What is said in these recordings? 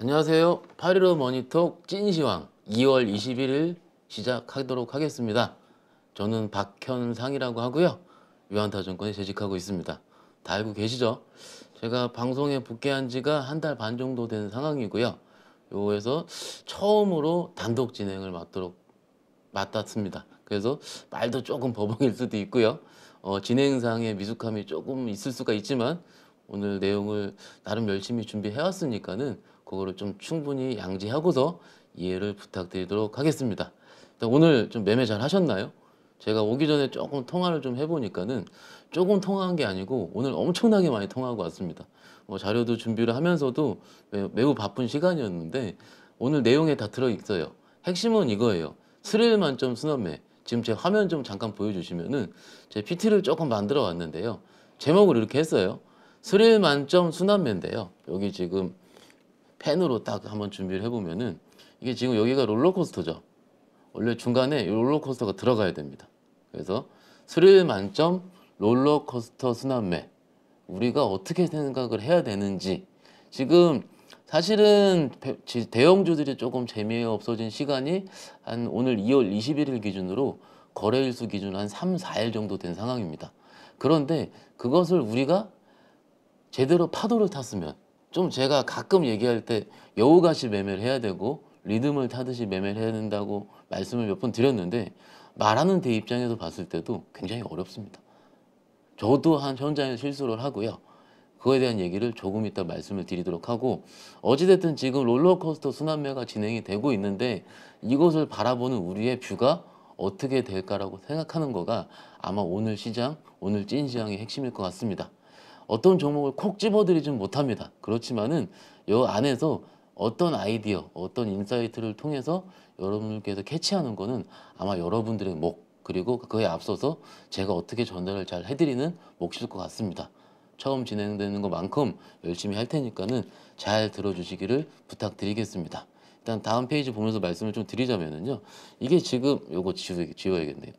안녕하세요. 8.15 머니톡 찐시황 2월 21일 시작하도록 하겠습니다. 저는 박현상이라고 하고요. 유한타증권에 재직하고 있습니다. 다 알고 계시죠? 제가 방송에 복귀한 지가 한 달 반 정도 된 상황이고요. 요에서 처음으로 단독 진행을 맡았습니다. 그래서 말도 조금 버벅일 수도 있고요. 진행상의 미숙함이 조금 있을 수가 있지만 오늘 내용을 나름 열심히 준비해왔으니까는 그거를 좀 충분히 양지하고서 이해를 부탁드리도록 하겠습니다. 일단 오늘 좀 매매 잘 하셨나요? 제가 오기 전에 조금 통화를 좀 해보니까는 조금 통화한 게 아니고 오늘 엄청나게 많이 통화하고 왔습니다. 자료도 준비를 하면서도 매우 바쁜 시간이었는데 오늘 내용에 다 들어있어요. 핵심은 이거예요. 스릴 만점 순환매. 지금 제 화면 좀 잠깐 보여주시면은 제 PT를 조금 만들어 왔는데요. 제목을 이렇게 했어요. 스릴 만점 순환매인데요. 여기 지금 펜으로 딱 한번 준비를 해보면은 이게 지금 여기가 롤러코스터죠. 원래 중간에 이 롤러코스터가 들어가야 됩니다. 그래서 스릴 만점 롤러코스터 순환매. 우리가 어떻게 생각을 해야 되는지 지금 사실은 대형주들이 조금 재미없어진 시간이 한 오늘 2월 21일 기준으로 거래일수 기준 한 3, 4일 정도 된 상황입니다. 그런데 그것을 우리가 제대로 파도를 탔으면 좀 제가 가끔 얘기할 때 여우같이 매매를 해야 되고 리듬을 타듯이 매매를 해야 된다고 말씀을 몇 번 드렸는데 말하는 대 입장에서 봤을 때도 굉장히 어렵습니다. 저도 한 현장에서 실수를 하고요. 그거에 대한 얘기를 조금 이따 말씀을 드리도록 하고 어찌됐든 지금 롤러코스터 순환매가 진행이 되고 있는데 이것을 바라보는 우리의 뷰가 어떻게 될까라고 생각하는 거가 아마 오늘 시장, 오늘 찐시장의 핵심일 것 같습니다. 어떤 종목을 콕 집어드리진 못합니다. 그렇지만은 이 안에서 어떤 아이디어, 어떤 인사이트를 통해서 여러분들께서 캐치하는 거는 아마 여러분들의 목, 그리고 그에 앞서서 제가 어떻게 전달을 잘 해드리는 몫일 것 같습니다. 처음 진행되는 것만큼 열심히 할 테니까는 잘 들어주시기를 부탁드리겠습니다. 일단 다음 페이지 보면서 말씀을 좀 드리자면은요. 이게 지금 요거 지워야겠네요.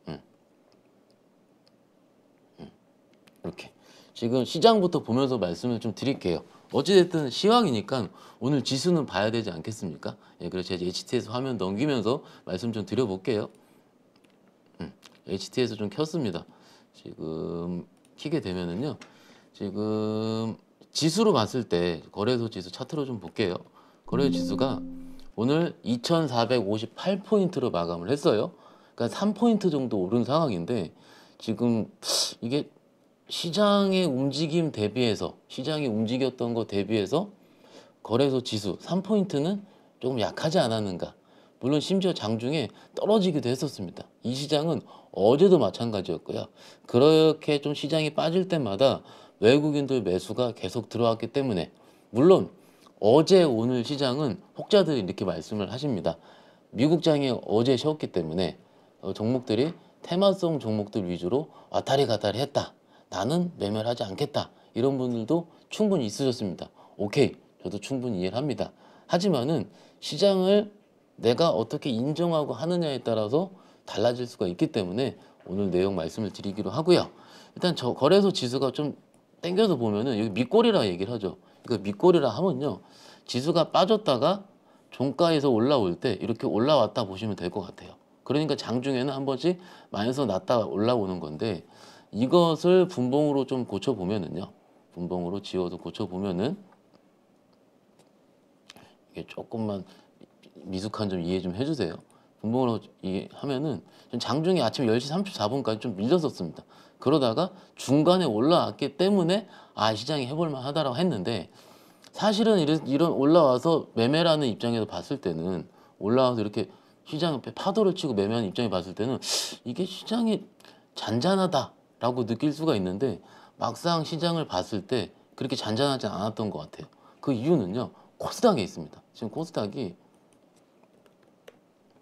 이렇게. 지금 시장부터 보면서 말씀을 좀 드릴게요. 어찌됐든 시황이니까 오늘 지수는 봐야 되지 않겠습니까? 예, 그래서 제가 HTS 화면 넘기면서 말씀 좀 드려볼게요. HTS 좀 켰습니다. 지금 키게 되면은요. 지금 지수로 봤을 때 거래소 지수 차트로 좀 볼게요. 거래소 지수가 오늘 2458포인트로 마감을 했어요. 그러니까 3포인트 정도 오른 상황인데 지금 이게 시장의 움직임 대비해서 시장이 움직였던 거 대비해서 거래소 지수 3포인트는 조금 약하지 않았는가. 물론 심지어 장중에 떨어지기도 했었습니다. 이 시장은 어제도 마찬가지였고요. 그렇게 좀 시장이 빠질 때마다 외국인들 매수가 계속 들어왔기 때문에 물론 어제 오늘 시장은 혹자들이 이렇게 말씀을 하십니다. 미국장이 어제 쉬었기 때문에 종목들이 테마성 종목들 위주로 왔다리 갔다리 했다. 나는 매매를 하지 않겠다. 이런 분들도 충분히 있으셨습니다. 오케이. 저도 충분히 이해를 합니다. 하지만은 시장을 내가 어떻게 인정하고 하느냐에 따라서 달라질 수가 있기 때문에 오늘 내용 말씀을 드리기로 하고요. 일단 저 거래소 지수가 좀 땡겨서 보면은 여기 밑꼬리라 얘기를 하죠. 그 밑꼬리라 하면요. 지수가 빠졌다가 종가에서 올라올 때 이렇게 올라왔다 보시면 될 것 같아요. 그러니까 장중에는 한 번씩 마이너스 났다 올라오는 건데 이것을 분봉으로 좀 고쳐보면은요. 분봉으로 지워서 고쳐보면은 이게 조금만 미숙한 점 이해 좀 해주세요. 분봉으로 하면은 장중에 아침 10시 34분까지 좀 밀렸었습니다. 그러다가 중간에 올라왔기 때문에 아 시장이 해볼만 하다라고 했는데 사실은 이런 올라와서 매매라는 입장에서 봤을 때는 올라와서 이렇게 시장 옆에 파도를 치고 매매하는 입장에 봤을 때는 이게 시장이 잔잔하다라고 느낄 수가 있는데 막상 시장을 봤을 때 그렇게 잔잔하지 않았던 것 같아요. 그 이유는요. 코스닥에 있습니다. 지금 코스닥이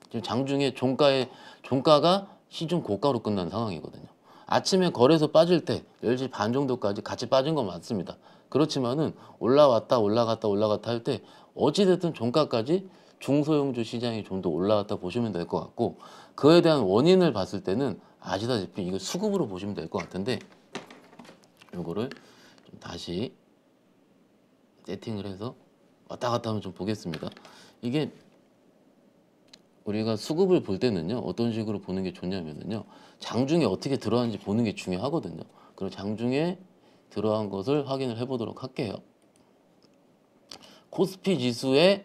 지금 장중에 종가가 시중 고가로 끝난 상황이거든요. 아침에 거래소 빠질 때 10시 반 정도까지 같이 빠진 건 맞습니다. 그렇지만은 올라왔다 올라갔다 올라갔다 할 때 어찌됐든 종가까지 중소형주 시장이 좀 더 올라왔다 보시면 될 것 같고 그에 대한 원인을 봤을 때는 아시다시피 이거 수급으로 보시면 될 것 같은데 이거를 좀 다시 세팅을 해서 왔다 갔다 하면 좀 보겠습니다. 이게 우리가 수급을 볼 때는요, 어떤 식으로 보는 게 좋냐면요, 장중에 어떻게 들어왔는지 보는 게 중요하거든요. 그럼 장중에 들어간 것을 확인을 해보도록 할게요. 코스피 지수의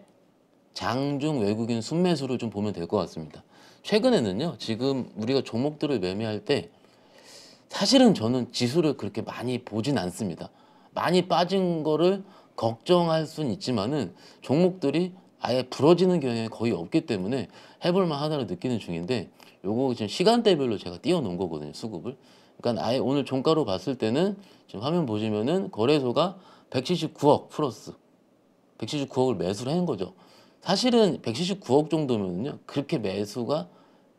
장중 외국인 순매수를 좀 보면 될 것 같습니다. 최근에는요, 지금 우리가 종목들을 매매할 때 사실은 저는 지수를 그렇게 많이 보진 않습니다. 많이 빠진 거를 걱정할 수는 있지만은 종목들이 아예 부러지는 경향이 거의 없기 때문에 해볼만 하다고 느끼는 중인데, 요거 지금 시간대별로 제가 띄워 놓은 거거든요, 수급을. 그러니까 아예 오늘 종가로 봤을 때는 지금 화면 보시면은 거래소가 179억 플러스 179억을 매수를 한 거죠. 사실은 179억 정도면요, 그렇게 매수가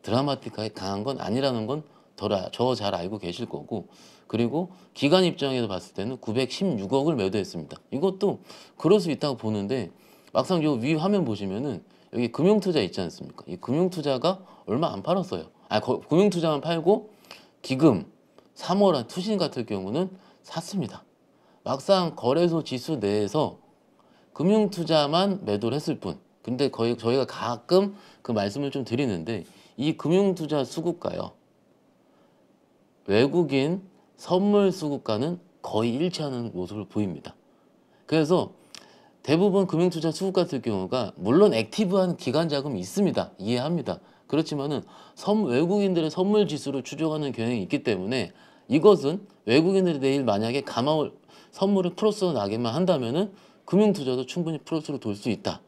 드라마틱하게 강한 건 아니라는 건 저 잘 알고 계실 거고, 그리고 기관 입장에서 봤을 때는 916억을 매도했습니다. 이것도 그럴 수 있다고 보는데, 막상 요 위 화면 보시면은 여기 금융투자 있지 않습니까? 이 금융투자가 얼마 안 팔았어요. 금융투자만 팔고 기금, 3월한 투신 같은 경우는 샀습니다. 막상 거래소 지수 내에서 금융투자만 매도를 했을 뿐. 근데 거의 저희가 가끔 그 말씀을 좀 드리는데, 이 금융투자 수급가요, 외국인 선물 수급가는 거의 일치하는 모습을 보입니다. 그래서 대부분 금융투자 수급 같은 경우가 물론 액티브한 기관 자금이 있습니다. 이해합니다. 그렇지만은 외국인들의 선물 지수를 추종하는 경향이 있기 때문에, 이것은 외국인들이 내일 만약에 선물을 플러스로 나게만 한다면은 금융투자도 충분히 플러스로 돌 수 있다.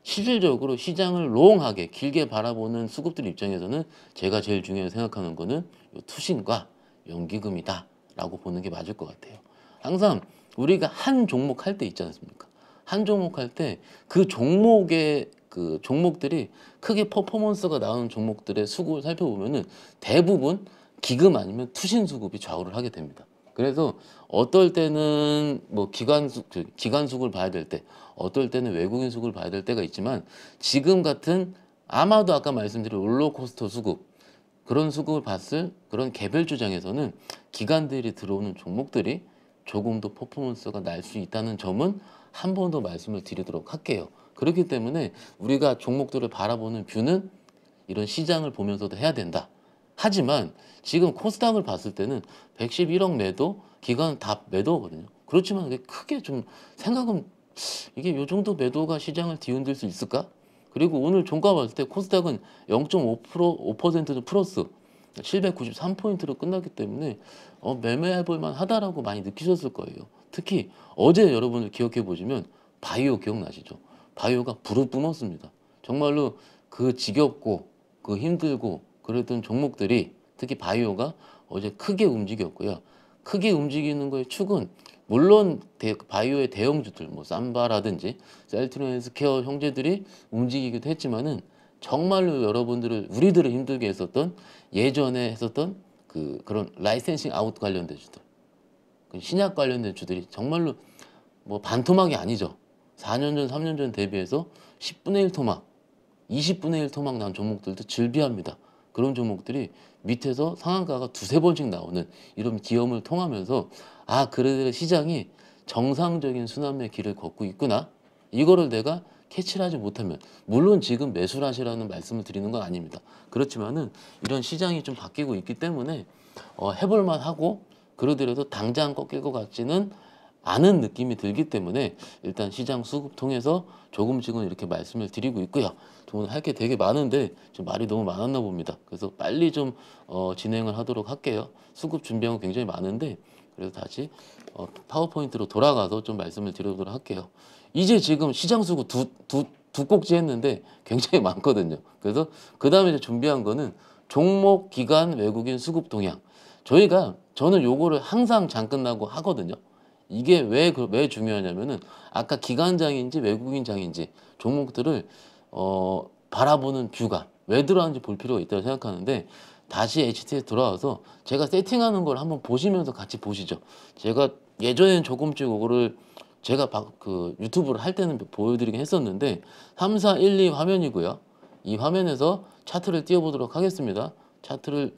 실질적으로 시장을 롱하게 길게 바라보는 수급들 입장에서는 제가 제일 중요하게 생각하는 거는 요 투신과 연기금이다 라고 보는 게 맞을 것 같아요. 항상 우리가 한 종목 할 때 있지 않습니까? 한 종목 할 때 그 종목의 그 종목들이 크게 퍼포먼스가 나오는 종목들의 수급을 살펴보면은 대부분 기금 아니면 투신 수급이 좌우를 하게 됩니다. 그래서 어떨 때는 뭐 기관 수급을 봐야 될 때, 어떨 때는 외국인 수급을 봐야 될 때가 있지만, 지금 같은 아마도 아까 말씀드린 롤러코스터 수급, 그런 수급을 봤을 그런 개별 주장에서는 기관들이 들어오는 종목들이 조금 더 퍼포먼스가 날 수 있다는 점은 한 번 더 말씀을 드리도록 할게요. 그렇기 때문에 우리가 종목들을 바라보는 뷰는 이런 시장을 보면서도 해야 된다. 하지만 지금 코스닥을 봤을 때는 111억 매도, 기관 다 매도거든요. 그렇지만 그게 크게 좀 생각은, 이게 요 정도 매도가 시장을 뒤흔들 수 있을까? 그리고 오늘 종가 봤을 때 코스닥은 0.5% 플러스 793포인트로 끝났기 때문에 매매해볼 만하다라고 많이 느끼셨을 거예요. 특히 어제 여러분들 기억해 보시면 바이오 기억나시죠? 바이오가 불을 뿜었습니다. 정말로 그 지겹고 그 힘들고 그랬던 종목들이, 특히 바이오가 어제 크게 움직였고요. 크게 움직이는 거의 축은 물론 바이오의 대형주들, 뭐 삼바라든지 셀트리온 헬스케어 형제들이 움직이기도 했지만은, 정말로 우리들을 힘들게 했었던 예전에 했었던 그런 라이센싱 아웃 관련된 주들, 신약 관련된 주들이 정말로 뭐 반토막이 아니죠. 4년 전, 3년 전 대비해서 10분의 1 토막, 20분의 1 토막 난 종목들도 즐비합니다. 그런 종목들이 밑에서 상한가가 두세 번씩 나오는 이런 기염을 통하면서, 그래도 시장이 정상적인 순환의 길을 걷고 있구나. 이거를 내가 캐치를 하지 못하면, 물론 지금 매수를 하시라는 말씀을 드리는 건 아닙니다. 그렇지만은 이런 시장이 좀 바뀌고 있기 때문에 해볼만 하고, 그러더라도 당장 꺾일 것 같지는 않은 느낌이 들기 때문에 일단 시장 수급 통해서 조금씩은 이렇게 말씀을 드리고 있고요. 오늘 할 게 되게 많은데 좀 말이 너무 많았나 봅니다. 그래서 빨리 좀 진행을 하도록 할게요. 수급 준비한 거 굉장히 많은데, 그래서 다시 파워포인트로 돌아가서 좀 말씀을 드리도록 할게요. 이제 지금 시장 수급 두 꼭지 했는데 굉장히 많거든요. 그래서 그 다음에 이제 준비한 거는 종목, 기간, 외국인 수급 동향. 저는 요거를 항상 장 끝나고 하거든요. 이게 왜 중요하냐면은, 아까 기관장인지 외국인장인지 종목들을 바라보는 뷰가 왜 들어왔는지 볼 필요가 있다고 생각하는데, 다시 HT에 돌아와서 제가 세팅하는 걸 한번 보시면서 같이 보시죠. 제가 예전에는 조금씩 그거를 제가 유튜브를 할 때는 보여드리긴 했었는데, 3, 4, 1, 2 화면이고요. 이 화면에서 차트를 띄워보도록 하겠습니다. 차트를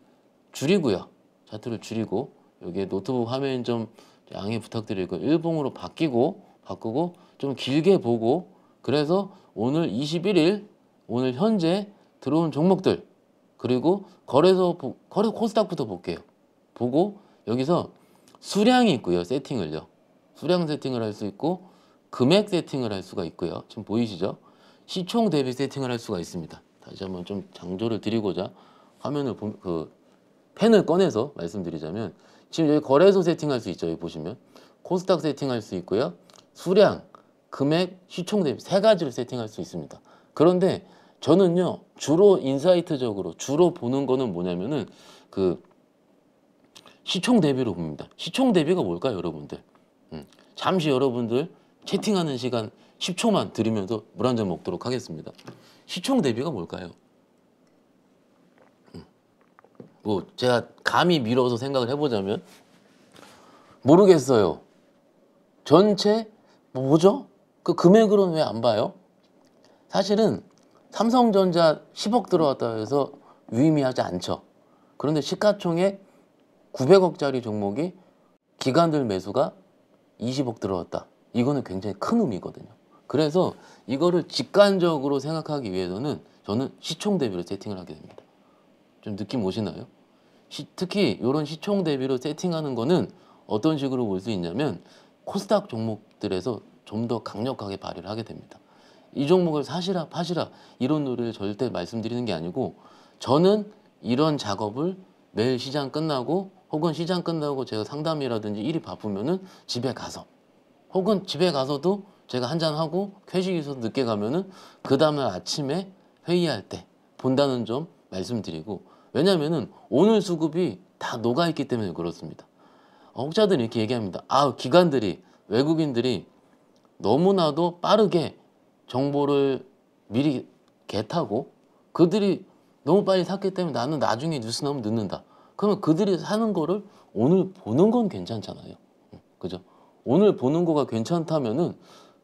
줄이고 여기에 노트북 화면 좀 양해 부탁드리고 일봉으로 바꾸고 좀 길게 보고 그래서 오늘 21일 오늘 현재 들어온 종목들 그리고 거래 코스닥부터 볼게요. 보고 여기서 수량이 있고요. 세팅을요. 수량 세팅을 할 수 있고 금액 세팅을 할 수가 있고요. 지금 보이시죠? 시총 대비 세팅을 할 수가 있습니다. 다시 한번 좀 장조를 드리고자 화면을 펜을 꺼내서 말씀드리자면 지금 여기 거래소 세팅할 수 있죠. 여기 보시면 코스닥 세팅할 수 있고요. 수량, 금액, 시총 대비 세 가지를 세팅할 수 있습니다. 그런데 저는요 주로 인사이트적으로 주로 보는 거는 뭐냐면은 그 시총 대비로 봅니다. 시총 대비가 뭘까요, 여러분들? 잠시 여러분들 채팅하는 시간 10초만 드리면서 물 한 잔 먹도록 하겠습니다. 시총 대비가 뭘까요? 뭐 제가 감히 밀어서 생각을 해보자면 모르겠어요. 전체 뭐죠? 그 금액으로는 왜 안 봐요? 사실은 삼성전자 10억 들어왔다 해서 유의미하지 않죠. 그런데 시가총액 900억짜리 종목이 기관들 매수가 20억 들어왔다. 이거는 굉장히 큰 의미거든요. 그래서 이거를 직관적으로 생각하기 위해서는 저는 시총 대비로 세팅을 하게 됩니다. 좀 느낌 오시나요? 특히 이런 시총 대비로 세팅하는 거는 어떤 식으로 볼 수 있냐면 코스닥 종목들에서 좀 더 강력하게 발휘를 하게 됩니다. 이 종목을 사시라 파시라 이런 노래를 절대 말씀드리는 게 아니고 저는 이런 작업을 매일 시장 끝나고 혹은 시장 끝나고 제가 상담이라든지 일이 바쁘면은 집에 가서 혹은 집에 가서도 제가 한잔하고 회식이 있어서 늦게 가면은 그 다음날 아침에 회의할 때 본다는 점 말씀드리고 왜냐면은 오늘 수급이 다 녹아있기 때문에 그렇습니다. 혹자들은 이렇게 얘기합니다. 아, 기관들이 외국인들이 너무나도 빠르게 정보를 미리 개타고 그들이 너무 빨리 샀기 때문에 나는 나중에 뉴스 나오면 늦는다. 그러면 그들이 사는 거를 오늘 보는 건 괜찮잖아요. 그죠? 오늘 보는 거가 괜찮다면은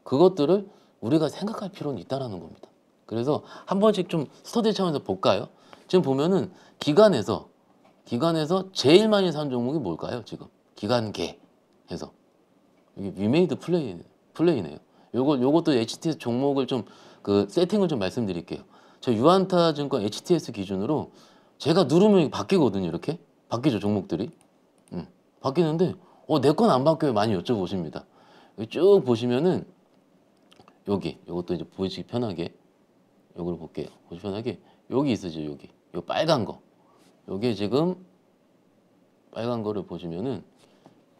그것들을 우리가 생각할 필요는 있다라는 겁니다. 그래서 한 번씩 좀 스터디 차원에서 볼까요? 지금 보면은 기관에서 제일 많이 산 종목이 뭘까요? 지금 기관계 해서 이게 위메이드 플레이네요. 요것도 HTS 종목을 좀 그 세팅을 좀 말씀드릴게요. 저 유한타증권 HTS 기준으로 제가 누르면 바뀌거든요. 이렇게 바뀌죠 종목들이. 바뀌는데 내 건 안 바뀌어요. 많이 여쭤보십니다. 여기 쭉 보시면은 요것도 이제 보시기 편하게 요걸 볼게요. 보시기 편하게 여기 있으죠. 여기 요 빨간 거 요게 지금 빨간 거를 보시면은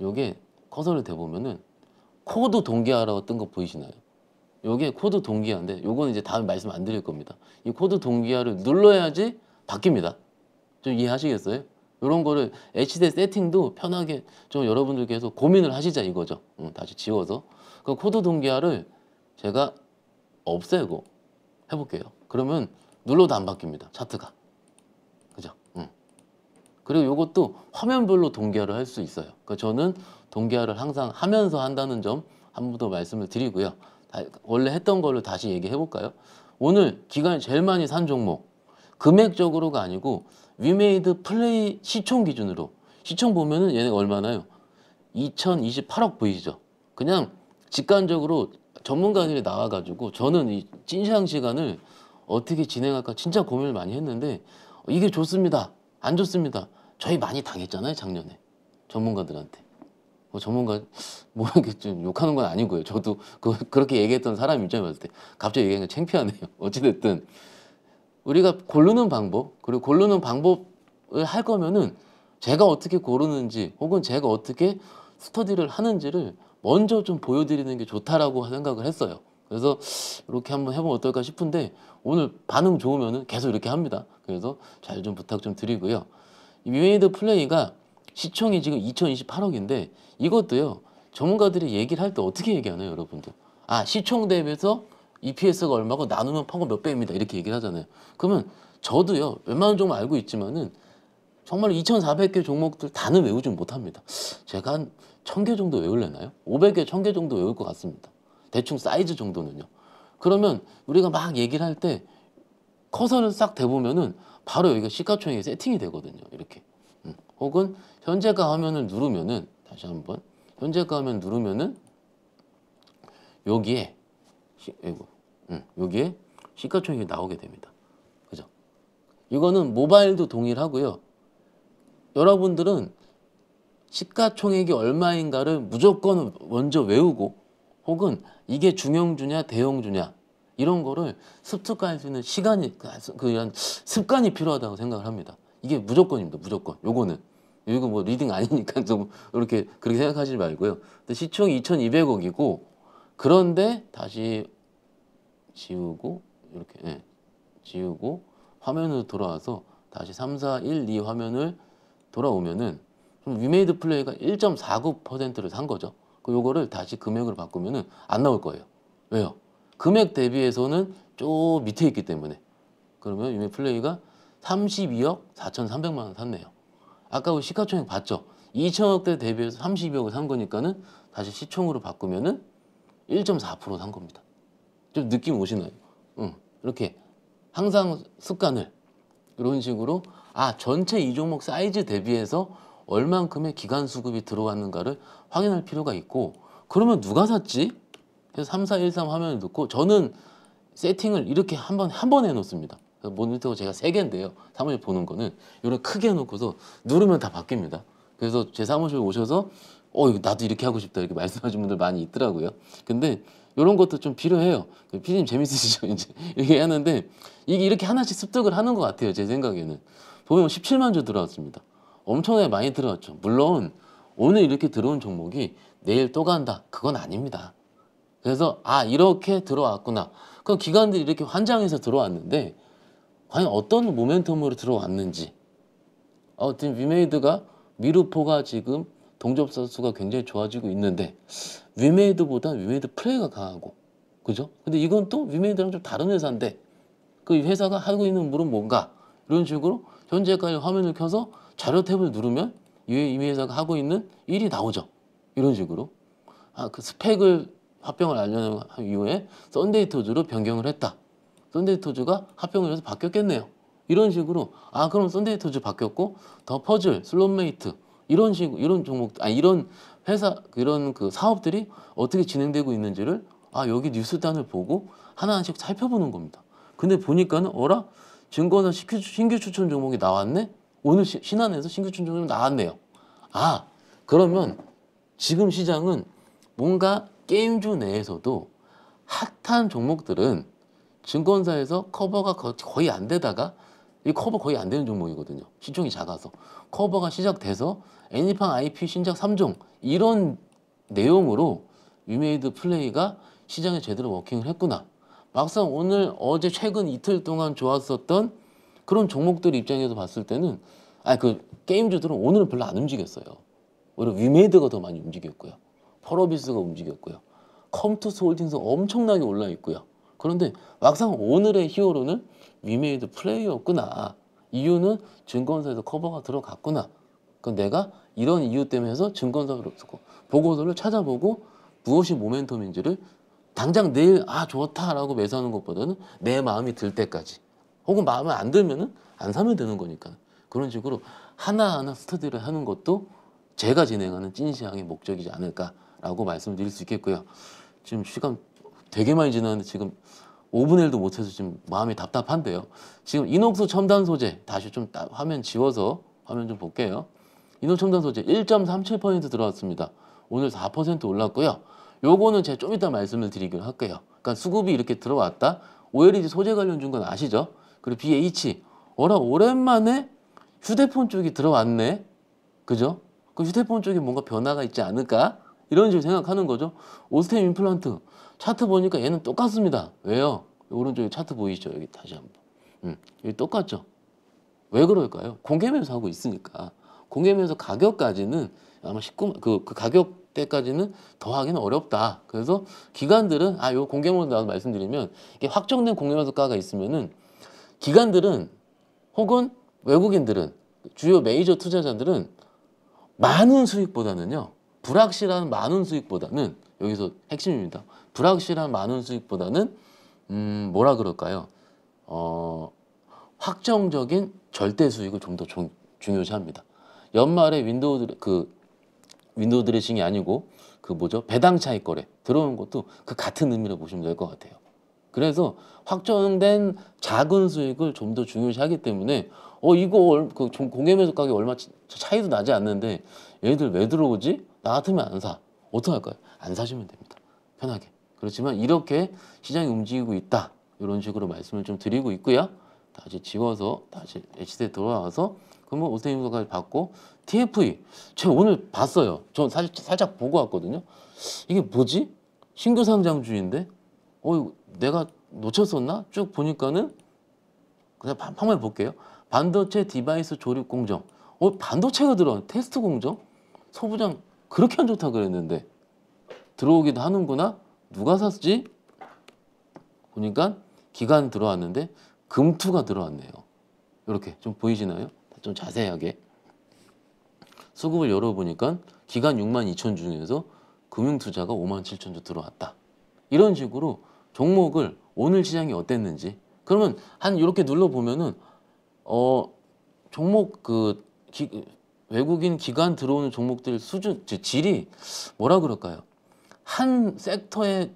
요게 커서를 대보면은 코드 동기화라고 뜬 거 보이시나요? 요게 코드 동기화인데 요거는 이제 다음에 말씀 안 드릴 겁니다. 이 코드 동기화를 눌러야지 바뀝니다. 좀 이해하시겠어요? 이런 거를 HD 세팅도 편하게 좀 여러분들께서 고민을 하시자 이거죠. 다시 지워서 그 코드 동기화를 제가 없애고 해볼게요. 그러면 눌러도 안 바뀝니다. 차트가. 그죠? 그리고 이것도 화면별로 동기화를 할 수 있어요. 그러니까 저는 동기화를 항상 하면서 한다는 점 한 번 더 말씀을 드리고요. 원래 했던 걸로 다시 얘기해 볼까요? 오늘 기간이 제일 많이 산 종목 금액적으로가 아니고 위메이드 플레이 시총 기준으로 시총 보면은 얘네가 얼마나요? 2028억 보이시죠? 그냥 직관적으로 전문가들이 나와가지고 저는 이 찐시황 시간을 어떻게 진행할까 진짜 고민을 많이 했는데 이게 좋습니다. 안 좋습니다. 저희 많이 당했잖아요 작년에 전문가들한테. 전문가 뭐 이렇게 좀 욕하는 건 아니고요. 저도 그렇게 얘기했던 사람 입장에 봤을 때 갑자기 얘기하는 게 창피하네요. 어찌됐든 우리가 고르는 방법 그리고 고르는 방법을 할 거면은 제가 어떻게 고르는지 혹은 제가 어떻게 스터디를 하는지를 먼저 좀 보여드리는 게 좋다라고 생각을 했어요. 그래서 이렇게 한번 해보면 어떨까 싶은데 오늘 반응 좋으면은 계속 이렇게 합니다. 그래서 잘 좀 부탁 좀 드리고요. 이 위메이드 플레이가 시총이 지금 2028억인데 이것도요 전문가들이 얘기를 할 때 어떻게 얘기하나요 여러분들? 아 시총 대비해서 EPS가 얼마고 나누면 파고 몇 배입니다 이렇게 얘기를 하잖아요. 그러면 저도요 웬만한 종목 알고 있지만은 정말 2,400개 종목들 다는 외우지 못합니다. 제가 한 1,000개 정도 외울려나요? 500개, 1,000개 정도 외울 것 같습니다. 대충 사이즈 정도는요. 그러면 우리가 막 얘기를 할 때 커서를 싹 대보면은 바로 여기가 시가총액이 세팅이 되거든요. 이렇게. 혹은 현재가 화면을 누르면은 다시 한번 현재가 화면 누르면은 여기에 여기에 시가총액이 나오게 됩니다. 그죠? 이거는 모바일도 동일하고요. 여러분들은 시가총액이 얼마인가를 무조건 먼저 외우고 혹은 이게 중형주냐 대형주냐 이런 거를 습득할 수 있는 시간이 그냥 습관이 필요하다고 생각을 합니다. 이게 무조건입니다. 무조건. 요거는 이거 뭐 리딩 아니니까 좀 이렇게 그렇게 생각하지 말고요. 근데 시총이 2,200억이고 그런데 다시 지우고 이렇게 지우고 화면으로 돌아와서 다시 3, 4, 1, 2 화면을 돌아오면은 위메이드 플레이가 1.49%를 산 거죠. 요거를 다시 금액으로 바꾸면은 안 나올 거예요. 왜요? 금액 대비해서는 좀 밑에 있기 때문에. 그러면 위메이드 플레이가 32억 4,300만 원 샀네요. 아까 그 시가총액 봤죠? 2천억대 대비해서 32억을 산 거니까는 다시 시총으로 바꾸면은 1.4%산 겁니다. 좀 느낌 오시나요? 이렇게 항상 습관을 이런 식으로 전체 이 종목 사이즈 대비해서 얼만큼의 기간 수급이 들어왔는가를 확인할 필요가 있고 그러면 누가 샀지? 그래서 3413 화면을 넣고 저는 세팅을 이렇게 한 번 해놓습니다. 모니터가 제가 3개인데요. 사무실 보는 거는 이렇게 크게 해놓고서 누르면 다 바뀝니다. 그래서 제 사무실 오셔서 나도 이렇게 하고 싶다 이렇게 말씀하시는 분들 많이 있더라고요. 근데 이런 것도 좀 필요해요. 피디님 재밌으시죠? 이제 이렇게 하는데 이게 이렇게 하나씩 습득을 하는 것 같아요. 제 생각에는. 보면 17만 주 들어왔습니다. 엄청나게 많이 들어왔죠. 물론 오늘 이렇게 들어온 종목이 내일 또 간다. 그건 아닙니다. 그래서 이렇게 들어왔구나. 그럼 기관들이 이렇게 환장해서 들어왔는데 과연 어떤 모멘텀으로 들어왔는지 지금 위메이드가 미르포가 지금 동접자 수가 굉장히 좋아지고 있는데 위메이드보다 위메이드 플레이가 강하고 그죠? 근데 이건 또 위메이드랑 좀 다른 회사인데 그 회사가 하고 있는 물은 뭔가 이런 식으로 현재까지 화면을 켜서 자료 탭을 누르면 이 회사가 하고 있는 일이 나오죠. 이런 식으로 그 스펙을 합병을 알려낸 이후에 썬데이토즈로 변경을 했다. 썬데이토즈가 합병을 해서 바뀌었겠네요. 이런 식으로 그럼 썬데이토즈 바뀌었고 더 퍼즐, 슬롯메이트 이런 식으로 이런 종목 이런 회사 이런 그 사업들이 어떻게 진행되고 있는지를 여기 뉴스단을 보고 하나씩 살펴보는 겁니다. 근데 보니까는 증권사 신규 추천 종목이 나왔네. 오늘 신한에서 신규 추천 종목이 나왔네요. 그러면 지금 시장은 뭔가 게임주 내에서도 핫한 종목들은 증권사에서 커버가 거의 안 되다가 이 커버 거의 안 되는 종목이거든요. 시총이 작아서 커버가 시작돼서 애니팡 IP 신작 3종 이런 내용으로 위메이드 플레이가 시장에 제대로 워킹을 했구나. 막상 오늘 어제 최근 이틀 동안 좋았었던 그런 종목들 입장에서 봤을 때는 그 게임주들은 오늘은 별로 안 움직였어요. 오히려 위메이드가 더 많이 움직였고요. 펄어비스가 움직였고요. 컴투스 홀딩스가 엄청나게 올라 있고요. 그런데 막상 오늘의 히어로는 위메이드 플레이였구나. 이유는 증권사에서 커버가 들어갔구나. 그럼 내가 이런 이유 때문에 해서 증권사 보고서를 찾아보고 무엇이 모멘텀인지를 당장 내일 좋다라고 매수하는 것보다는 내 마음이 들 때까지 혹은 마음에 안 들면은 안 사면 되는 거니까 그런 식으로 하나하나 스터디를 하는 것도 제가 진행하는 찐시황의 목적이지 않을까라고 말씀드릴 수 있겠고요. 지금 시간 되게 많이 지났는데 지금 5분의 1도 못해서 지금 마음이 답답한데요. 지금 이녹스 첨단 소재 다시 좀 화면 지워서 화면 좀 볼게요. 이녹스 첨단 소재 1.37% 들어왔습니다. 오늘 4% 올랐고요. 요거는 제가 좀 이따 말씀을 드리기로 할게요. 그러니까 수급이 이렇게 들어왔다. OLED 소재 관련 준 건 아시죠? 그리고 BH 오랜만에 휴대폰 쪽이 들어왔네. 그죠? 그 휴대폰 쪽에 뭔가 변화가 있지 않을까? 이런 식으로 생각하는 거죠. 오스템 임플란트 차트 보니까 얘는 똑같습니다. 왜요? 오른쪽에 차트 보이시죠? 여기 다시 한번. 여기 똑같죠? 왜 그럴까요? 공개 매수하고 있으니까. 공개 매수 가격까지는 아마 19, 그 가격대까지는 더하기는 어렵다. 그래서 기관들은 요 공개 매수 나와서 말씀드리면 이게 확정된 공개 매수가가 있으면은 기관들은 혹은 외국인들은 주요 메이저 투자자들은 많은 수익보다는요. 불확실한 많은 수익보다는 여기서 핵심입니다. 불확실한 많은 수익보다는 뭐라 그럴까요? 확정적인 절대 수익을 좀 더 중요시합니다. 연말에 윈도우 드레싱이 아니고 배당 차익 거래 들어오는 것도 그 같은 의미로 보시면 될 것 같아요. 그래서 확정된 작은 수익을 좀 더 중요시하기 때문에 이거 공개매수 가격이 얼마 차이도 나지 않는데 얘들 왜 들어오지? 나 같으면 안 사. 어떻게 할까요? 안 사시면 됩니다. 편하게. 그렇지만 이렇게 시장이 움직이고 있다. 이런 식으로 말씀을 좀 드리고 있고요. 다시 지워서 다시 HD에 돌아와서 그러면 오세임까지 받고 TFE 제가 오늘 봤어요. 저 살짝 보고 왔거든요. 이게 뭐지? 신규 상장주인데 내가 놓쳤었나? 쭉 보니까는 그냥 한번 볼게요. 반도체 디바이스 조립 공정. 반도체가 들어간 테스트 공정? 소부장 그렇게 안 좋다 그랬는데 들어오기도 하는구나. 누가 샀지? 보니까 기간 들어왔는데 금투가 들어왔네요. 이렇게 좀 보이시나요? 좀 자세하게 수급을 열어보니까 기간 62,000 중에서 금융투자가 57,000주 들어왔다. 이런 식으로 종목을 오늘 시장이 어땠는지 그러면 한 이렇게 눌러보면은 종목 외국인 기관 들어오는 종목들 수준 질이 뭐라 그럴까요? 한 섹터에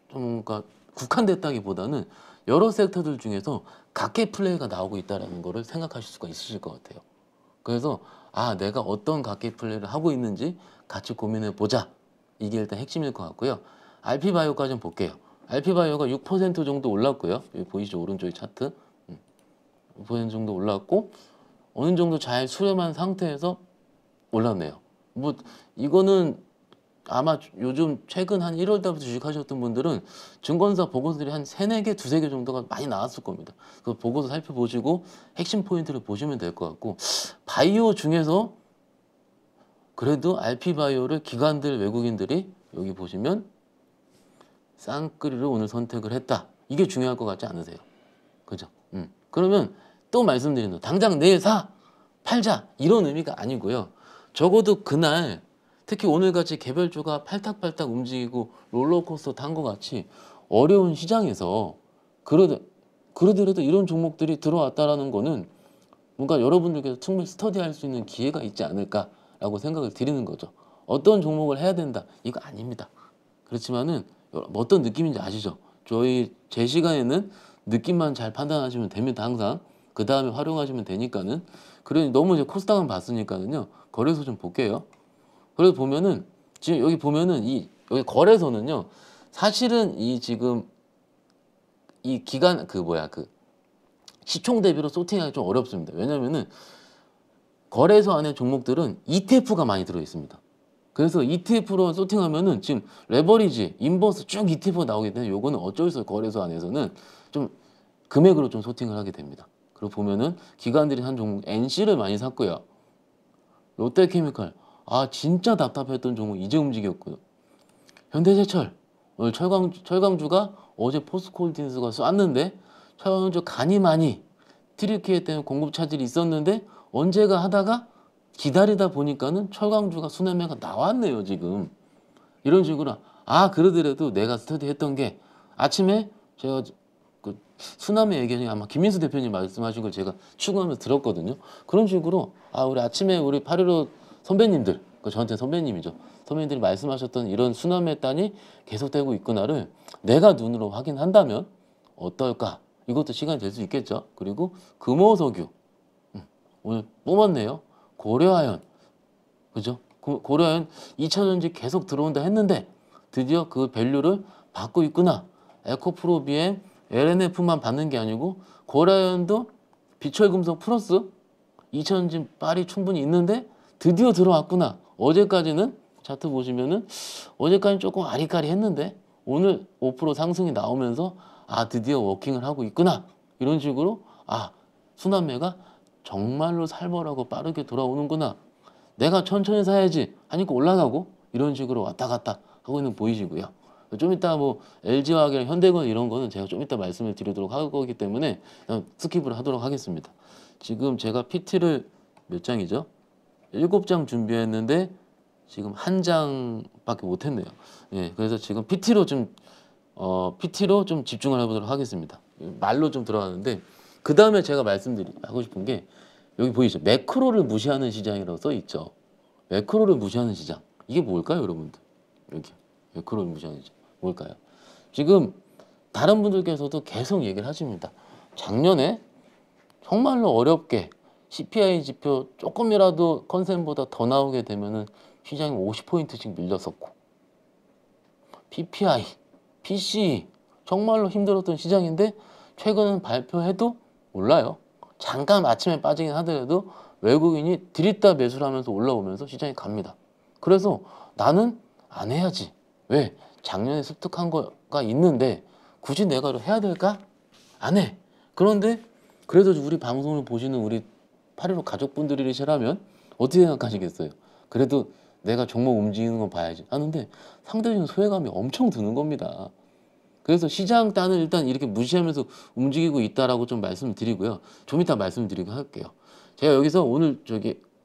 좀 그러니까 국한됐다기보다는 여러 섹터들 중에서 각계 플레이가 나오고 있다는 거를 생각하실 수가 있으실 것 같아요. 그래서 내가 어떤 각계 플레이를 하고 있는지 같이 고민해 보자. 이게 일단 핵심일 것 같고요. RP바이오까지 좀 볼게요. RP바이오가 6% 정도 올랐고요. 여기 보이시죠? 오른쪽에 차트 6% 정도 올랐고 어느 정도 잘 수렴한 상태에서 올랐네요. 뭐 이거는 아마 요즘 최근 한 1월 달부터 주식하셨던 분들은 증권사 보고서들이 한 3, 4개, 2, 3개 정도가 많이 나왔을 겁니다. 그 보고서 살펴보시고 핵심 포인트를 보시면 될 것 같고 바이오 중에서 그래도 RP바이오를 기관들 외국인들이 여기 보시면 쌍끌이로 오늘 선택을 했다. 이게 중요할 것 같지 않으세요? 그죠? 그러면 또 말씀드리는 당장 내일 사! 팔자! 이런 의미가 아니고요. 적어도 그날 특히 오늘같이 개별주가 팔딱팔딱 움직이고 롤러코스터 탄 것 같이 어려운 시장에서 그러더라도 이런 종목들이 들어왔다라는 거는 뭔가 여러분들께서 충분히 스터디할 수 있는 기회가 있지 않을까라고 생각을 드리는 거죠. 어떤 종목을 해야 된다 이거 아닙니다. 그렇지만은 어떤 느낌인지 아시죠? 제 시간에는 느낌만 잘 판단하시면 됩니다. 항상 그 다음에 활용하시면 되니까는. 그래 너무 이제 코스닥만 봤으니까는요. 거래소 좀 볼게요. 그래서 보면은 지금 여기 보면은 여기 거래소는요. 사실은 지금 이 기간 시총 대비로 소팅하기 좀 어렵습니다. 왜냐면은 거래소 안에 종목들은 ETF가 많이 들어 있습니다. 그래서 ETF로 소팅하면은 지금 레버리지, 인버스 쭉 ETF가 나오기 때문에 요거는 어쩔 수 없어 거래소 안에서는 좀 금액으로 좀 소팅을 하게 됩니다. 그리고 보면은 기관들이 한 종목 NC를 많이 샀고요. 롯데케미칼 진짜 답답했던 종목 이제 움직였고요. 현대제철 오늘 철강주가 어제 포스코홀딩스가 쐈는데 철강주 간이 많이 트리키에 때문에 공급 차질이 있었는데 언제가 하다가 기다리다 보니까는 철강주가 순환매가 나왔네요 지금. 이런 식으로 그러더라도 내가 스터디했던 게 아침에 제가 그 순환매 얘기하니 아마 김민수 대표님 말씀하신 걸 제가 추구하면서 들었거든요. 그런 식으로 우리 아침에 우리 8.15 선배님들 저한테 선배님이죠. 선배님들이 말씀하셨던 이런 순환매 단이 계속되고 있구나를 내가 눈으로 확인한다면 어떨까? 이것도 시간이 될 수 있겠죠. 그리고 금호석유 오늘 뿜었네요. 고려아연 그죠? 고려아연 2차전지 계속 들어온다 했는데 드디어 그 밸류를 받고 있구나. 에코프로비엠 LNF만 받는 게 아니고 고려아연도 비철금속 플러스 2차전지 빨이 충분히 있는데 드디어 들어왔구나. 어제까지는 차트 보시면은 어제까지는 조금 아리까리 했는데 오늘 5% 상승이 나오면서 드디어 워킹을 하고 있구나. 이런 식으로 순환매가 정말로 살벌하고 빠르게 돌아오는구나. 내가 천천히 사야지 하니까 올라가고 이런 식으로 왔다 갔다 하고 있는 보이시고요. 좀 이따 뭐 LG화학이랑 현대건 이런 거는 제가 좀 이따 말씀을 드리도록 할 거기 때문에 스킵을 하도록 하겠습니다. 지금 제가 PT를 몇 장이죠? 7장 준비했는데 지금 1장밖에 못했네요. 그래서 지금 PT로 좀 집중을 해보도록 하겠습니다. 말로 좀 들어가는데 그 다음에 제가 하고 싶은 게 여기 보이시죠? 매크로를 무시하는 시장이라고 써 있죠. 매크로를 무시하는 시장. 이게 뭘까요, 여러분들? 여기 매크로를 무시하는 시장. 뭘까요? 지금 다른 분들께서도 계속 얘기를 하십니다. 작년에 정말로 어렵게 CPI 지표 조금이라도 컨센보다 더 나오게 되면은 시장이 50포인트씩 밀렸었고, PPI, PCE 정말로 힘들었던 시장인데 최근은 발표해도 올라요. 잠깐 아침에 빠지긴 하더라도 외국인이 들이다 매수를 하면서 올라오면서 시장이 갑니다. 그래서 나는 안 해야지. 왜? 작년에 습득한 거가 있는데 굳이 내가 해야 될까? 안 해. 그런데 그래도 우리 방송을 보시는 우리 8.15 가족분들이시라면 어떻게 생각하시겠어요? 그래도 내가 종목 움직이는 거 봐야지 하는데 상대적인 소외감이 엄청 드는 겁니다. 그래서 시장 단을 일단 이렇게 무시하면서 움직이고 있다라고 좀 말씀드리고요. 좀 이따 말씀드리고 할게요. 제가 여기서 오늘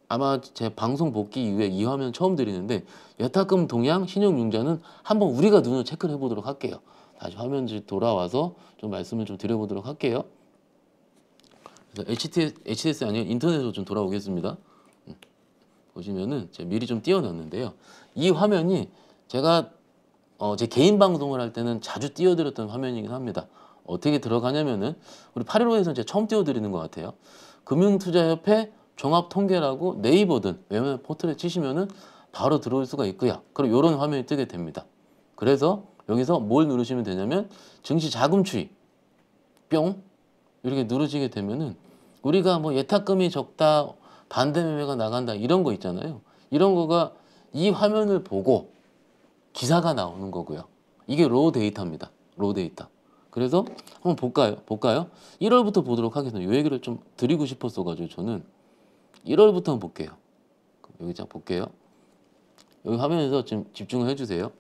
아마 제 방송 복귀 이후에 이 화면 처음 드리는데 예탁금 동향 신용융자는 한번 우리가 눈으로 체크를 해보도록 할게요. 다시 화면 돌아와서 좀 말씀을 좀 드려보도록 할게요. 그래서 HTS 아니요 인터넷으로 좀 돌아오겠습니다. 보시면은 제가 미리 좀 띄워놨는데요. 이 화면이 제가 제 개인 방송을 할 때는 자주 띄워드렸던 화면이긴 합니다. 어떻게 들어가냐면은 우리 815에서 제가 처음 띄워드리는 것 같아요. 금융투자협회 종합통계라고 네이버든 웹 포털에 치시면은 바로 들어올 수가 있고요. 그럼 이런 화면이 뜨게 됩니다. 그래서 여기서 뭘 누르시면 되냐면 증시 자금 추이 뿅 이렇게 누르시게 되면은 우리가 뭐 예탁금이 적다, 반대 매매가 나간다 이런 거 있잖아요. 이런 거가 이 화면을 보고 기사가 나오는 거고요. 이게 로우 데이터입니다. 로우 데이터. 그래서 한번 볼까요? 1월부터 보도록 하겠습니다. 이 얘기를 좀 드리고 싶었어가지고 저는 1월부터 한번 볼게요. 여기 자 볼게요. 여기 화면에서 좀 집중을 해주세요.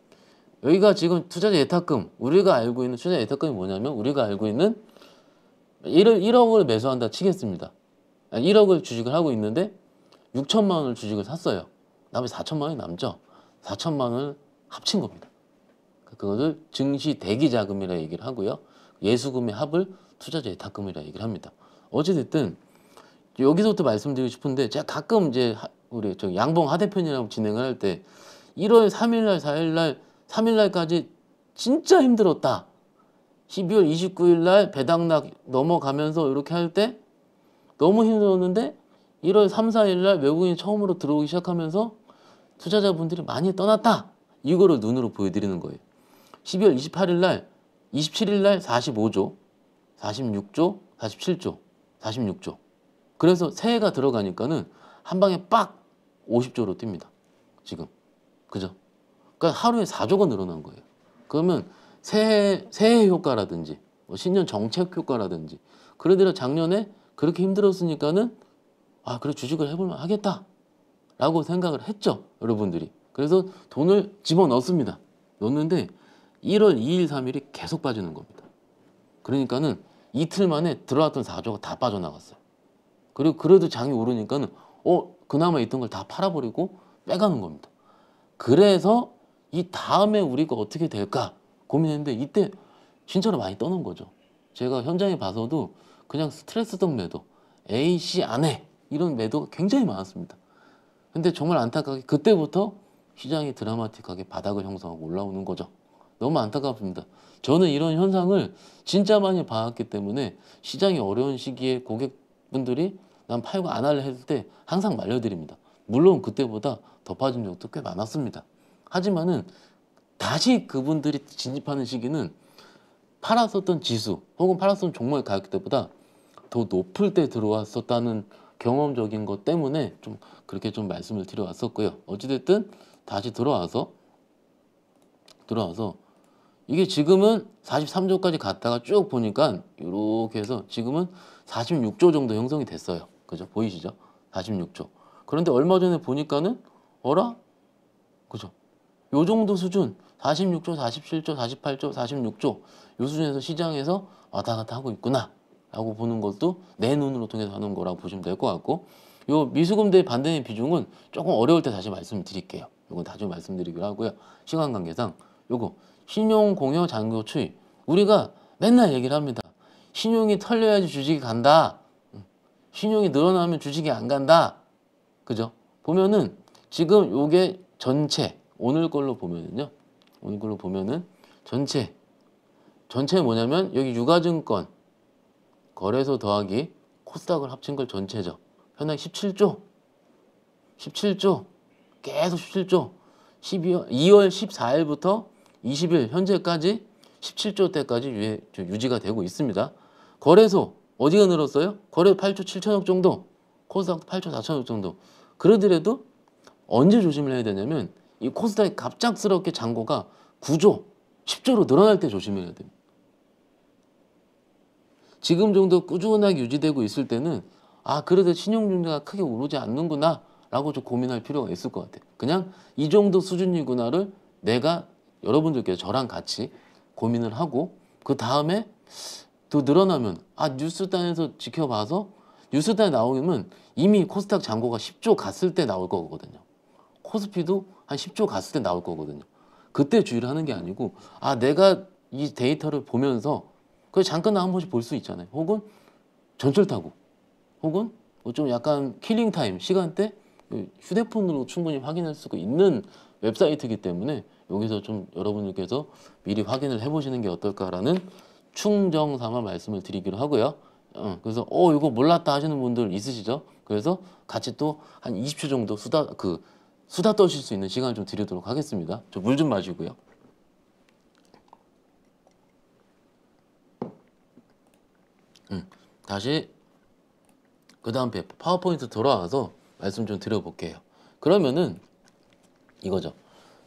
여기가 지금 투자자 예탁금, 우리가 알고 있는 투자자 예탁금이 뭐냐면 우리가 알고 있는 1억을 매수한다 치겠습니다. 1억을 주식을 하고 있는데 6천만 원을 주식을 샀어요. 나머지 4천만 원이 남죠. 4천만 원을 합친 겁니다. 그것을 증시 대기 자금이라 얘기를 하고요. 예수금의 합을 투자자 예탁금이라 얘기를 합니다. 어찌됐든 여기서부터 말씀드리고 싶은데 제가 가끔 이제 우리 양봉 하 대표님이랑 진행을 할 때 1월 3일날 4일날 3일날까지 진짜 힘들었다. 12월 29일날 배당락 넘어가면서 이렇게 할 때 너무 힘들었는데 1월 3, 4일날 외국인이 처음으로 들어오기 시작하면서 투자자분들이 많이 떠났다. 이거를 눈으로 보여드리는 거예요. 12월 28일날 27일날 45조 46조 47조 46조 그래서 새해가 들어가니까는 한 방에 빡 50조로 뜁니다. 지금 그죠? 그러니까 하루에 4조가 늘어난 거예요. 그러면 새해 효과라든지 뭐 신년 정책 효과라든지 그러더라 작년에 그렇게 힘들었으니까는 그래 주식을 해볼만 하겠다 라고 생각을 했죠. 여러분들이. 그래서 돈을 집어넣습니다. 넣는데 1월 2일 3일이 계속 빠지는 겁니다. 그러니까는 이틀 만에 들어왔던 4조가 다 빠져나갔어요. 그리고 그래도 장이 오르니까는 그나마 있던 걸 다 팔아버리고 빼가는 겁니다. 그래서 이 다음에 우리가 어떻게 될까 고민했는데 이때 진짜로 많이 떠난 거죠. 제가 현장에 봐서도 그냥 스트레스성 매도, A, C 안에 이런 매도가 굉장히 많았습니다. 근데 정말 안타깝게 그때부터 시장이 드라마틱하게 바닥을 형성하고 올라오는 거죠. 너무 안타깝습니다. 저는 이런 현상을 진짜 많이 봐왔기 때문에 시장이 어려운 시기에 고객분들이 난 팔고 안 할래 했을 때 항상 말려드립니다. 물론 그때보다 더 빠진 적도 꽤 많았습니다. 하지만은 다시 그분들이 진입하는 시기는 팔았었던 지수 혹은 팔았었던 종목의 가격대보다 더 높을 때 들어왔었다는 경험적인 것 때문에 좀 그렇게 좀 말씀을 드려왔었고요. 어찌됐든 다시 들어와서 이게 지금은 43조까지 갔다가 쭉 보니까 이렇게 해서 지금은 46조 정도 형성이 됐어요. 그죠? 보이시죠? 46조. 그런데 얼마 전에 보니까는 어라? 그죠? 요 정도 수준 46조, 47조, 48조, 46조 요 수준에서 시장에서 왔다 갔다 하고 있구나 라고 보는 것도 내 눈으로 통해서 하는 거라고 보시면 될 것 같고 요 미수금 대 반대의 비중은 조금 어려울 때 다시 말씀드릴게요. 요건 나중에 말씀드리기로 하고요. 시간 관계상 요거 신용 공여 잔고 추이 우리가 맨날 얘기를 합니다. 신용이 털려야지 주식이 간다. 신용이 늘어나면 주식이 안 간다. 그죠? 보면은 지금 요게 전체 오늘 걸로 보면은요. 오늘 걸로 보면은 전체 전체 뭐냐면 여기 유가증권 거래소 더하기 코스닥을 합친 걸 전체죠. 현황 17조. 17조. 계속 17조. 2월 14일부터 20일 현재까지 17조 대까지 유지가 되고 있습니다. 거래소 어디가 늘었어요? 거래소 8조 7천억 정도. 코스닥도 8조 4천억 정도. 그러더라도 언제 조심을 해야 되냐면 이 코스닥이 갑작스럽게 잔고가 9조, 10조로 늘어날 때 조심해야 됩니다. 지금 정도 꾸준하게 유지되고 있을 때는 아 그래도 신용증자가 크게 오르지 않는구나 라고 좀 고민할 필요가 있을 것 같아요. 그냥 이 정도 수준이구나를 내가 여러분들께서 저랑 같이 고민을 하고 그 다음에 또 늘어나면 아 뉴스단에서 지켜봐서 뉴스단에 나오면 이미 코스닥 잔고가 10조 갔을 때 나올 거거든요. 코스피도 한 10조 갔을 때 나올 거거든요. 그때 주의를 하는 게 아니고 아 내가 이 데이터를 보면서 그 잠깐 한 번씩 볼 수 있잖아요. 혹은 전철 타고 혹은 좀 약간 킬링 타임 시간대 휴대폰으로 충분히 확인할 수가 있는 웹사이트이기 때문에 여기서 좀 여러분들께서 미리 확인을 해보시는 게 어떨까라는 충정 삼아 말씀을 드리기로 하고요. 그래서 이거 몰랐다 하시는 분들 있으시죠? 그래서 같이 또 한 20초 정도 수다 떠실 수 있는 시간을 좀 드리도록 하겠습니다. 저 물 좀 마시고요. 다시 그 다음 파워포인트 돌아와서 말씀 좀 드려볼게요. 그러면은 이거죠.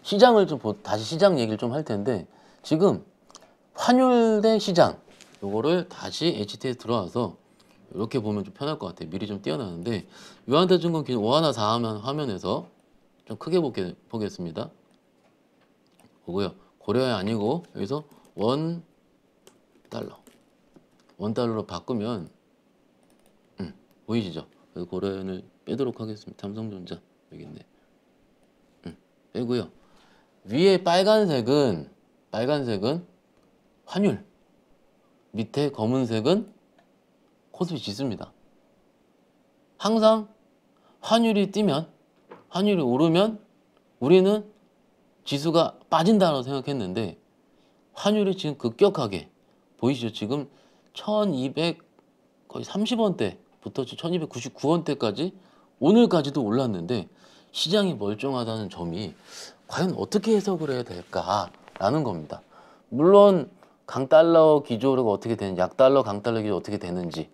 시장을 좀 다시 시장 얘기를 좀 할 텐데 지금 환율 대 시장 요거를 다시 HT에 들어와서 이렇게 보면 좀 편할 것 같아요. 미리 좀 띄어놨는데 유한대증권 기준 5144 화면에서 좀 크게 보겠습니다. 보고요. 고려이 아니고 여기서 원 달러로 바꾸면 보이시죠? 그래서 고려엔을 빼도록 하겠습니다. 삼성전자 여기 있네. 빼고요. 위에 빨간색은 환율, 밑에 검은색은 코스피 지수입니다. 항상 환율이 오르면 우리는 지수가 빠진다고 생각했는데 환율이 지금 급격하게 보이시죠? 지금 1200 거의 30원대부터 1299원대까지 오늘까지도 올랐는데 시장이 멀쩡하다는 점이 과연 어떻게 해석을 해야 될까라는 겁니다. 물론 강달러 기조가 어떻게 되는지, 약달러, 강달러 기조 어떻게 되는지,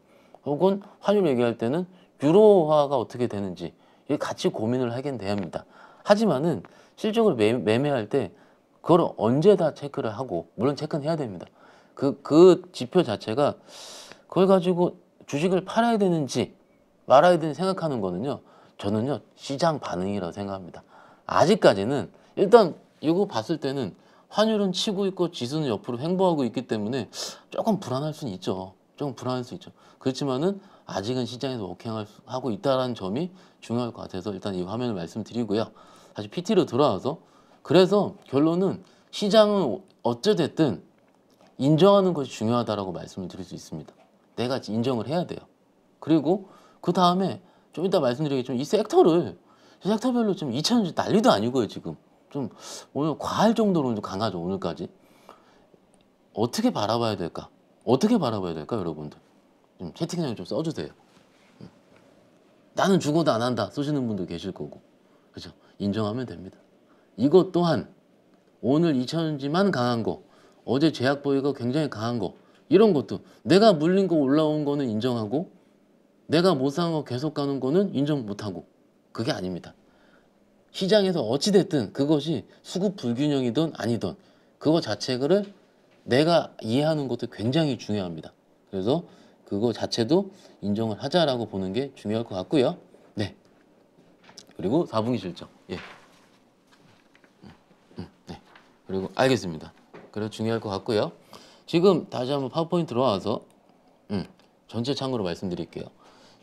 혹은 환율 얘기할 때는 유로화가 어떻게 되는지 같이 고민을 하긴 돼야 합니다. 하지만은 실적을 매매할 때 그걸 언제 다 체크를 하고, 물론 체크는 해야 됩니다. 그 지표 자체가 그걸 가지고 주식을 팔아야 되는지 말아야 되는지 생각하는 거는요, 저는요 시장 반응이라고 생각합니다. 아직까지는 일단 이거 봤을 때는 환율은 치고 있고 지수는 옆으로 횡보하고 있기 때문에 조금 불안할 수는 있죠. 조금 불안할 수 있죠. 그렇지만은 아직은 시장에서 워킹하고 있다는 점이 중요할 것 같아서 일단 이 화면을 말씀드리고요. 다시 PT로 돌아와서 그래서 결론은 시장은 어찌됐든 인정하는 것이 중요하다라고 말씀을 드릴 수 있습니다. 내가 인정을 해야 돼요. 그리고 그 다음에 좀 이따 말씀드리겠지만 이 섹터별로 좀 2,000원 난리도 아니고요. 지금 좀 오늘 과할 정도로 좀 강하죠. 오늘까지 어떻게 바라봐야 될까? 여러분들 좀 채팅창에 좀 써주세요. 나는 죽어도 안 한다 쓰시는 분도 계실 거고, 그렇죠? 인정하면 됩니다. 이것 또한 오늘 2,000원지만 강한 거, 어제 제약 보이가 굉장히 강한 거, 이런 것도 내가 물린 거 올라온 거는 인정하고 내가 못 산 거 계속 가는 거는 인정 못하고, 그게 아닙니다. 시장에서 어찌됐든 그것이 수급 불균형이든 아니든 그거 자체를 내가 이해하는 것도 굉장히 중요합니다. 그래서 그거 자체도 인정을 하자라고 보는 게 중요할 것 같고요. 네. 그리고 4분기 실적. 예. 네. 그리고 알겠습니다. 그래서 중요할 것 같고요. 지금 다시 한번 파워포인트 들어와서 전체 창으로 말씀드릴게요.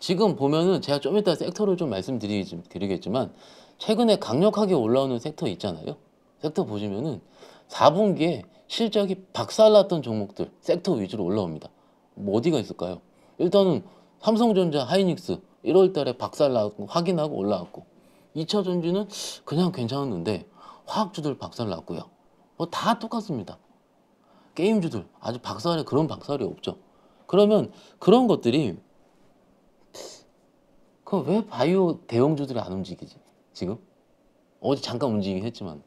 지금 보면은 제가 좀 이따 섹터를 좀 말씀드리겠지만 최근에 강력하게 올라오는 섹터 있잖아요. 섹터 보시면은 4분기에 실적이 박살났던 종목들 섹터 위주로 올라옵니다. 뭐 어디가 있을까요? 일단은 삼성전자, 하이닉스 1월 달에 박살나고 확인하고 올라왔고, 2차 전지는 그냥 괜찮았는데 화학주들 박살났고요. 뭐 다 똑같습니다. 게임주들 아주 박살이 그런 박살이 없죠. 그러면 그런 것들이 그 왜 바이오 대형주들이 안 움직이지? 지금 어제 잠깐 움직이긴 했지만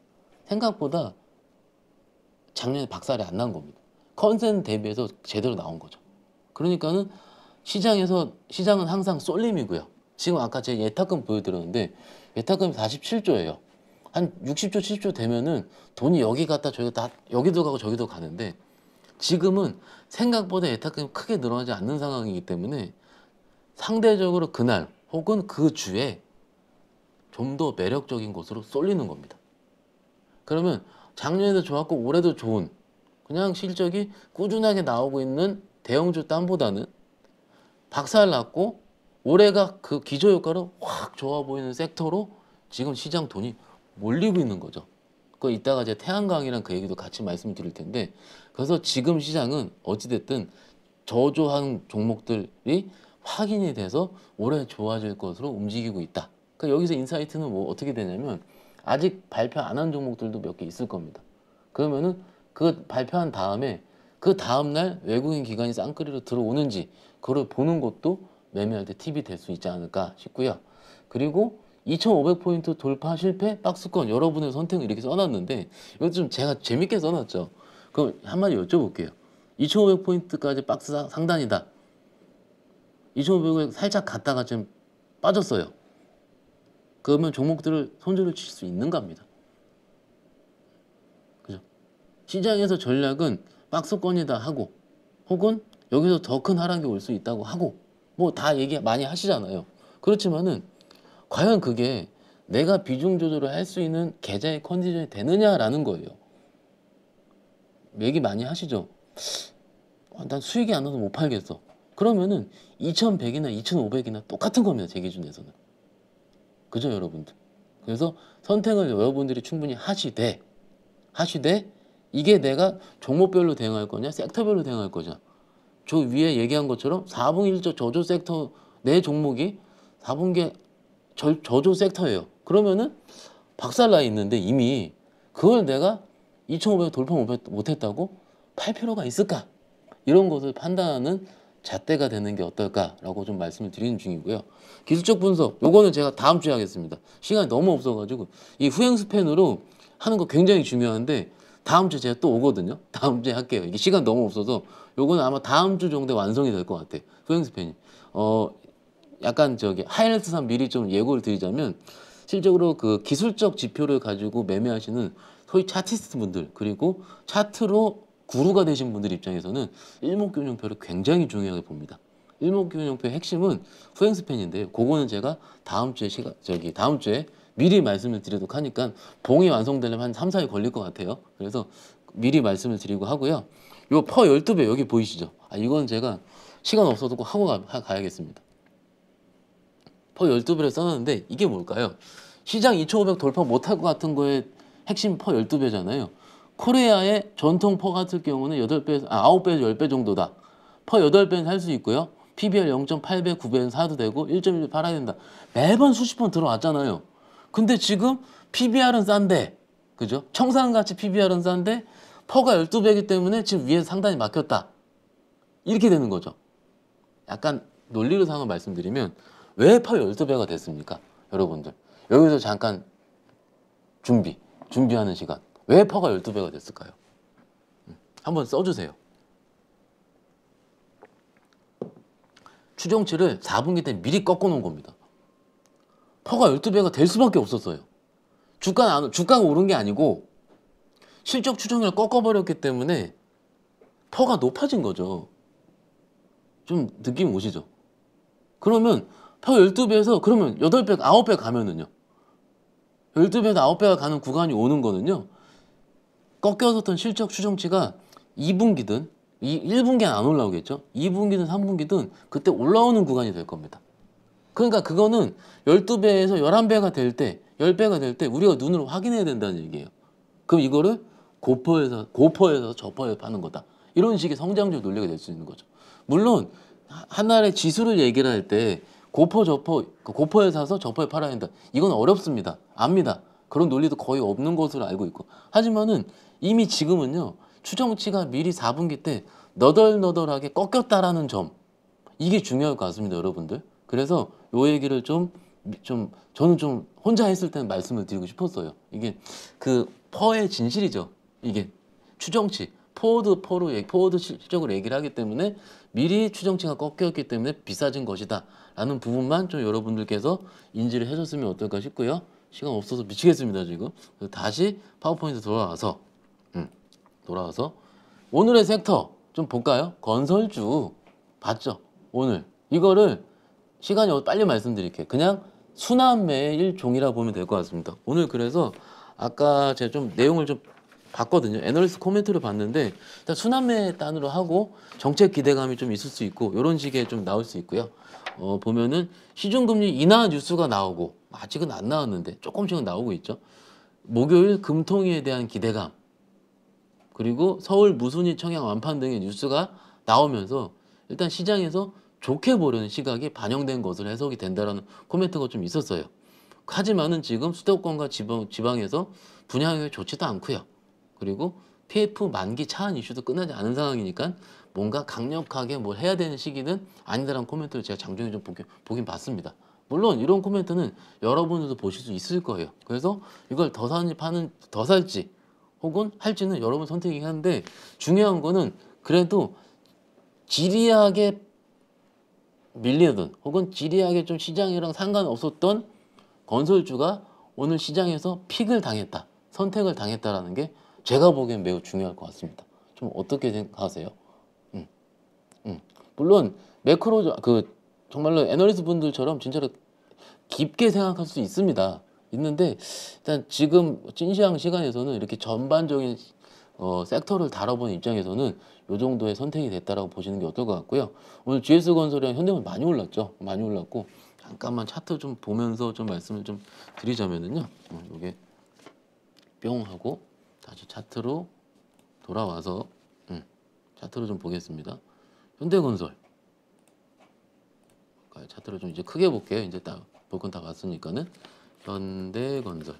생각보다 작년에 박살이 안 난 겁니다. 컨센 대비해서 제대로 나온 거죠. 그러니까는 시장은 항상 쏠림이고요. 지금 아까 제 예탁금 보여드렸는데 예탁금이 47조예요. 한 60조, 70조 되면은 돈이 여기 갔다 저기 다 여기도 가고 저기도 가는데 지금은 생각보다 예탁금이 크게 늘어나지 않는 상황이기 때문에 상대적으로 그날 혹은 그 주에 좀 더 매력적인 곳으로 쏠리는 겁니다. 그러면 작년에도 좋았고 올해도 좋은 그냥 실적이 꾸준하게 나오고 있는 대형주 땀보다는 박살났고 올해가 그 기저효과로 확 좋아 보이는 섹터로 지금 시장 돈이 몰리고 있는 거죠. 그 이따가 이제 태양광이랑 그 얘기도 같이 말씀드릴 텐데 그래서 지금 시장은 어찌됐든 저조한 종목들이 확인이 돼서 올해 좋아질 것으로 움직이고 있다. 그러니까 여기서 인사이트는 뭐 어떻게 되냐면 아직 발표 안 한 종목들도 몇 개 있을 겁니다. 그러면은 그 발표한 다음에 그 다음날 외국인 기관이 쌍끌이로 들어오는지 그걸 보는 것도 매매할 때 팁이 될 수 있지 않을까 싶고요. 그리고 2500포인트 돌파 실패 박스권 여러분의 선택을 이렇게 써놨는데 이거 좀 제가 재밌게 써놨죠. 그럼 한마디 여쭤볼게요. 2500포인트까지 박스 상단이다. 2500을 살짝 갔다가 좀 빠졌어요. 그러면 종목들을 손절을 칠 수 있는가 합니다. 그죠? 시장에서 전략은 박스권이다 하고 혹은 여기서 더 큰 하락이 올 수 있다고 하고 뭐 다 얘기 많이 하시잖아요. 그렇지만은 과연 그게 내가 비중 조절을 할 수 있는 계좌의 컨디션이 되느냐라는 거예요. 얘기 많이 하시죠. 난 수익이 안 나서 못 팔겠어. 그러면은 2100이나 2500이나 똑같은 겁니다. 제 기준에서는. 그죠 여러분들. 그래서 선택을 여러분들이 충분히 하시되 이게 내가 종목별로 대응할 거냐 섹터별로 대응할 거냐. 저 위에 얘기한 것처럼 4분기 1조 저조 섹터 내 종목이 4분기 저조 섹터예요. 그러면은 박살나 있는데 이미 그걸 내가 2,500 돌파 못했다고 팔 필요가 있을까? 이런 것을 판단하는 잣대가 되는 게 어떨까라고 좀 말씀을 드리는 중이고요. 기술적 분석 요거는 제가 다음 주에 하겠습니다. 시간이 너무 없어가지고 이 후행 스팬으로 하는 거 굉장히 중요한데 다음 주에 제가 또 오거든요. 다음 주에 할게요. 이게 시간 너무 없어서 요거는 아마 다음 주 정도에 완성이 될 것 같아. 후행 스팬이. 약간 저기 하이라이트상 미리 좀 예고를 드리자면 실적으로 그 기술적 지표를 가지고 매매하시는 소위 차티스트 분들 그리고 차트로 구루가 되신 분들 입장에서는 일목균형표를 굉장히 중요하게 봅니다. 일목균형표의 핵심은 후행 스팬인데요. 그거는 제가 다음 주에 미리 말씀을 드리도록 하니까 봉이 완성되려면 한 3, 4일 걸릴 것 같아요. 그래서 미리 말씀을 드리고 하고요. 요 퍼 12배 여기 보이시죠? 이건 제가 시간 없어도 꼭 하고 가야겠습니다. 퍼 12배를 써놨는데 이게 뭘까요? 시장 2,500 돌파 못할 것 같은 거에 핵심 퍼 12배잖아요. 코리아의 전통 퍼 같은 경우는 9배에서 10배 정도다. 퍼 8배는 살 수 있고요. PBR 0.8배, 9배는 사도 되고 1.1배 팔아야 된다. 매번 수십 번 들어왔잖아요. 근데 지금 PBR은 싼데 그죠? 청산가치 PBR은 싼데 퍼가 12배이기 때문에 지금 위에서 상단이 막혔다. 이렇게 되는 거죠. 약간 논리로 상을 말씀드리면 왜 퍼 12배가 됐습니까? 여러분들. 여기서 잠깐 준비하는 시간. 왜 퍼가 12배가 됐을까요? 한번 써주세요. 추정치를 4분기 때 미리 꺾어놓은 겁니다. 퍼가 12배가 될 수밖에 없었어요. 주가가 오른 게 아니고 실적 추정을 꺾어버렸기 때문에 퍼가 높아진 거죠. 좀 느낌 오시죠? 그러면 퍼 12배에서 그러면 8배, 9배 가면은요. 12배에서 9배가 가는 구간이 오는 거는요. 꺾여섰던 실적 추정치가 2분기든 1분기는 안 올라오겠죠. 2분기든 3분기든 그때 올라오는 구간이 될 겁니다. 그러니까 그거는 12배에서 11배가 될 때 10배가 될 때 우리가 눈으로 확인해야 된다는 얘기예요. 그럼 이거를 고퍼에서 저퍼에 파는 거다. 이런 식의 성장적 논리가 될 수 있는 거죠. 물론 하나의 지수를 얘기를 할 때 고퍼에 사서 저퍼에 팔아야 된다. 이건 어렵습니다. 압니다. 그런 논리도 거의 없는 것으로 알고 있고. 하지만은 이미 지금은요. 추정치가 미리 4분기 때 너덜너덜하게 꺾였다라는 점, 이게 중요할 것 같습니다, 여러분들. 그래서 요 얘기를 좀 저는 좀 혼자 했을 때는 말씀을 드리고 싶었어요. 이게 그 퍼의 진실이죠. 이게 추정치, 포워드 실적으로 얘기를 하기 때문에 미리 추정치가 꺾였기 때문에 비싸진 것이다 라는 부분만 좀 여러분들께서 인지를 해줬으면 어떨까 싶고요. 시간 없어서 미치겠습니다, 지금. 다시 파워포인트 돌아와서 오늘의 섹터 좀 볼까요? 건설주 봤죠? 오늘 이거를 시간이 빨리 말씀드릴게요. 그냥 순환매의 일종이라 보면 될 것 같습니다. 오늘 그래서 아까 제가 좀 내용을 좀 봤거든요. 애널리스트 코멘트를 봤는데 일단 순환매 단으로 하고 정책 기대감이 좀 있을 수 있고 이런 식의 좀 나올 수 있고요. 보면은 시중금리 인하 뉴스가 나오고 아직은 안 나왔는데 조금씩은 나오고 있죠. 목요일 금통위에 대한 기대감 그리고 서울 무순위 청약 완판 등의 뉴스가 나오면서 일단 시장에서 좋게 보려는 시각이 반영된 것으로 해석이 된다라는 코멘트가 좀 있었어요. 하지만은 지금 수도권과 지방에서 분양이 좋지도 않고요. 그리고 PF 만기 차한 이슈도 끝나지 않은 상황이니까 뭔가 강력하게 뭘 해야 되는 시기는 아니다라는 코멘트를 제가 장중에 좀 보긴 봤습니다. 물론 이런 코멘트는 여러분들도 보실 수 있을 거예요. 그래서 이걸 더 살지 혹은 할지는 여러분 선택이긴 한데 중요한 거는 그래도 지리하게 밀리던 혹은 지리하게 좀 시장이랑 상관없었던 건설주가 오늘 시장에서 픽을 당했다, 선택을 당했다라는 게 제가 보기엔 매우 중요할 것 같습니다. 좀 어떻게 생각하세요? 물론 매크로 정말로 애널리스트 분들처럼 진짜로 깊게 생각할 수 있습니다. 있는데 일단 지금 찐시황 시간에서는 이렇게 전반적인 섹터를 다뤄보는 입장에서는 이 정도의 선택이 됐다라고 보시는 게 어떨 것 같고요. 오늘 GS건설이랑 현대건 많이 올랐죠. 많이 올랐고 잠깐만 차트 좀 보면서 좀 말씀을 좀 드리자면은요. 요게 뿅 하고 다시 차트로 돌아와서 차트로 좀 보겠습니다. 현대건설 차트를 좀 이제 크게 볼게요. 이제 다 볼 건 다 봤으니까는 현대건설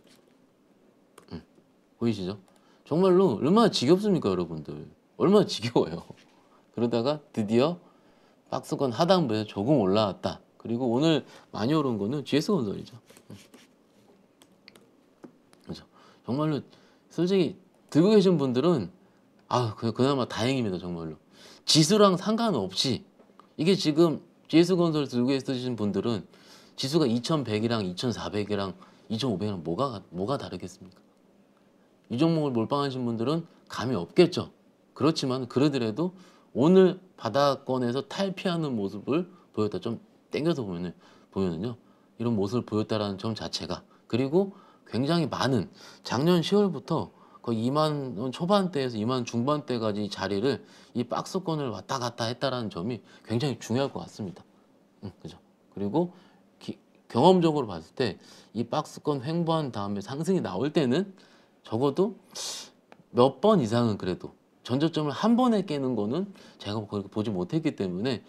보이시죠? 정말로 얼마나 지겹습니까, 여러분들? 얼마나 지겨워요. 그러다가 드디어 박스권 하단부에 조금 올라왔다. 그리고 오늘 많이 오른 거는 GS건설이죠. 그렇죠. 정말로 솔직히 들고 계신 분들은 그나마 다행입니다. 정말로 지수랑 상관없이 이게 지금 GS건설 들고 있으신 분들은 지수가 2100이랑 2400이랑 2500이랑 뭐가 다르겠습니까? 이 종목을 몰빵하신 분들은 감이 없겠죠. 그렇지만 그러더라도 오늘 바닥권에서 탈피하는 모습을 보였다. 좀 땡겨서 보면은요. 이런 모습을 보였다라는 점 자체가 그리고 굉장히 많은 작년 10월부터 거의 2만 원 초반대에서 2만 원 중반대까지 자리를 이 박스권을 왔다 갔다 했다라는 점이 굉장히 중요할 것 같습니다. 그죠? 그리고 경험적으로 봤을 때 이 박스권 횡보한 다음에 상승이 나올 때는 적어도 몇 번 이상은 그래도 전저점을 한 번에 깨는 거는 제가 그렇게 보지 못했기 때문에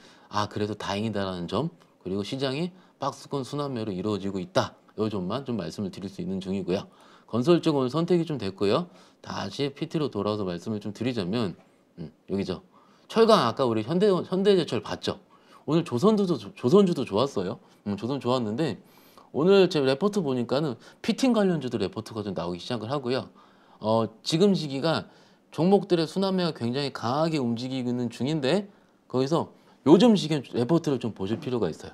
그래도 다행이다라는 점 그리고 시장이 박스권 순환매로 이루어지고 있다. 이 점만 좀 말씀을 드릴 수 있는 중이고요. 건설 쪽 오늘 선택이 좀 됐고요. 다시 PT로 돌아와서 말씀을 좀 드리자면 여기죠. 철강 아까 우리 현대제철 봤죠. 오늘 조선주도 좋았어요. 조선 좋았는데 오늘 제 레포트 보니까는 피팅 관련주도 레포트가 좀 나오기 시작을 하고요. 지금 시기가 종목들의 순환매가 굉장히 강하게 움직이고 있는 중인데 거기서 요즘 시기엔 레포트를 좀 보실 필요가 있어요.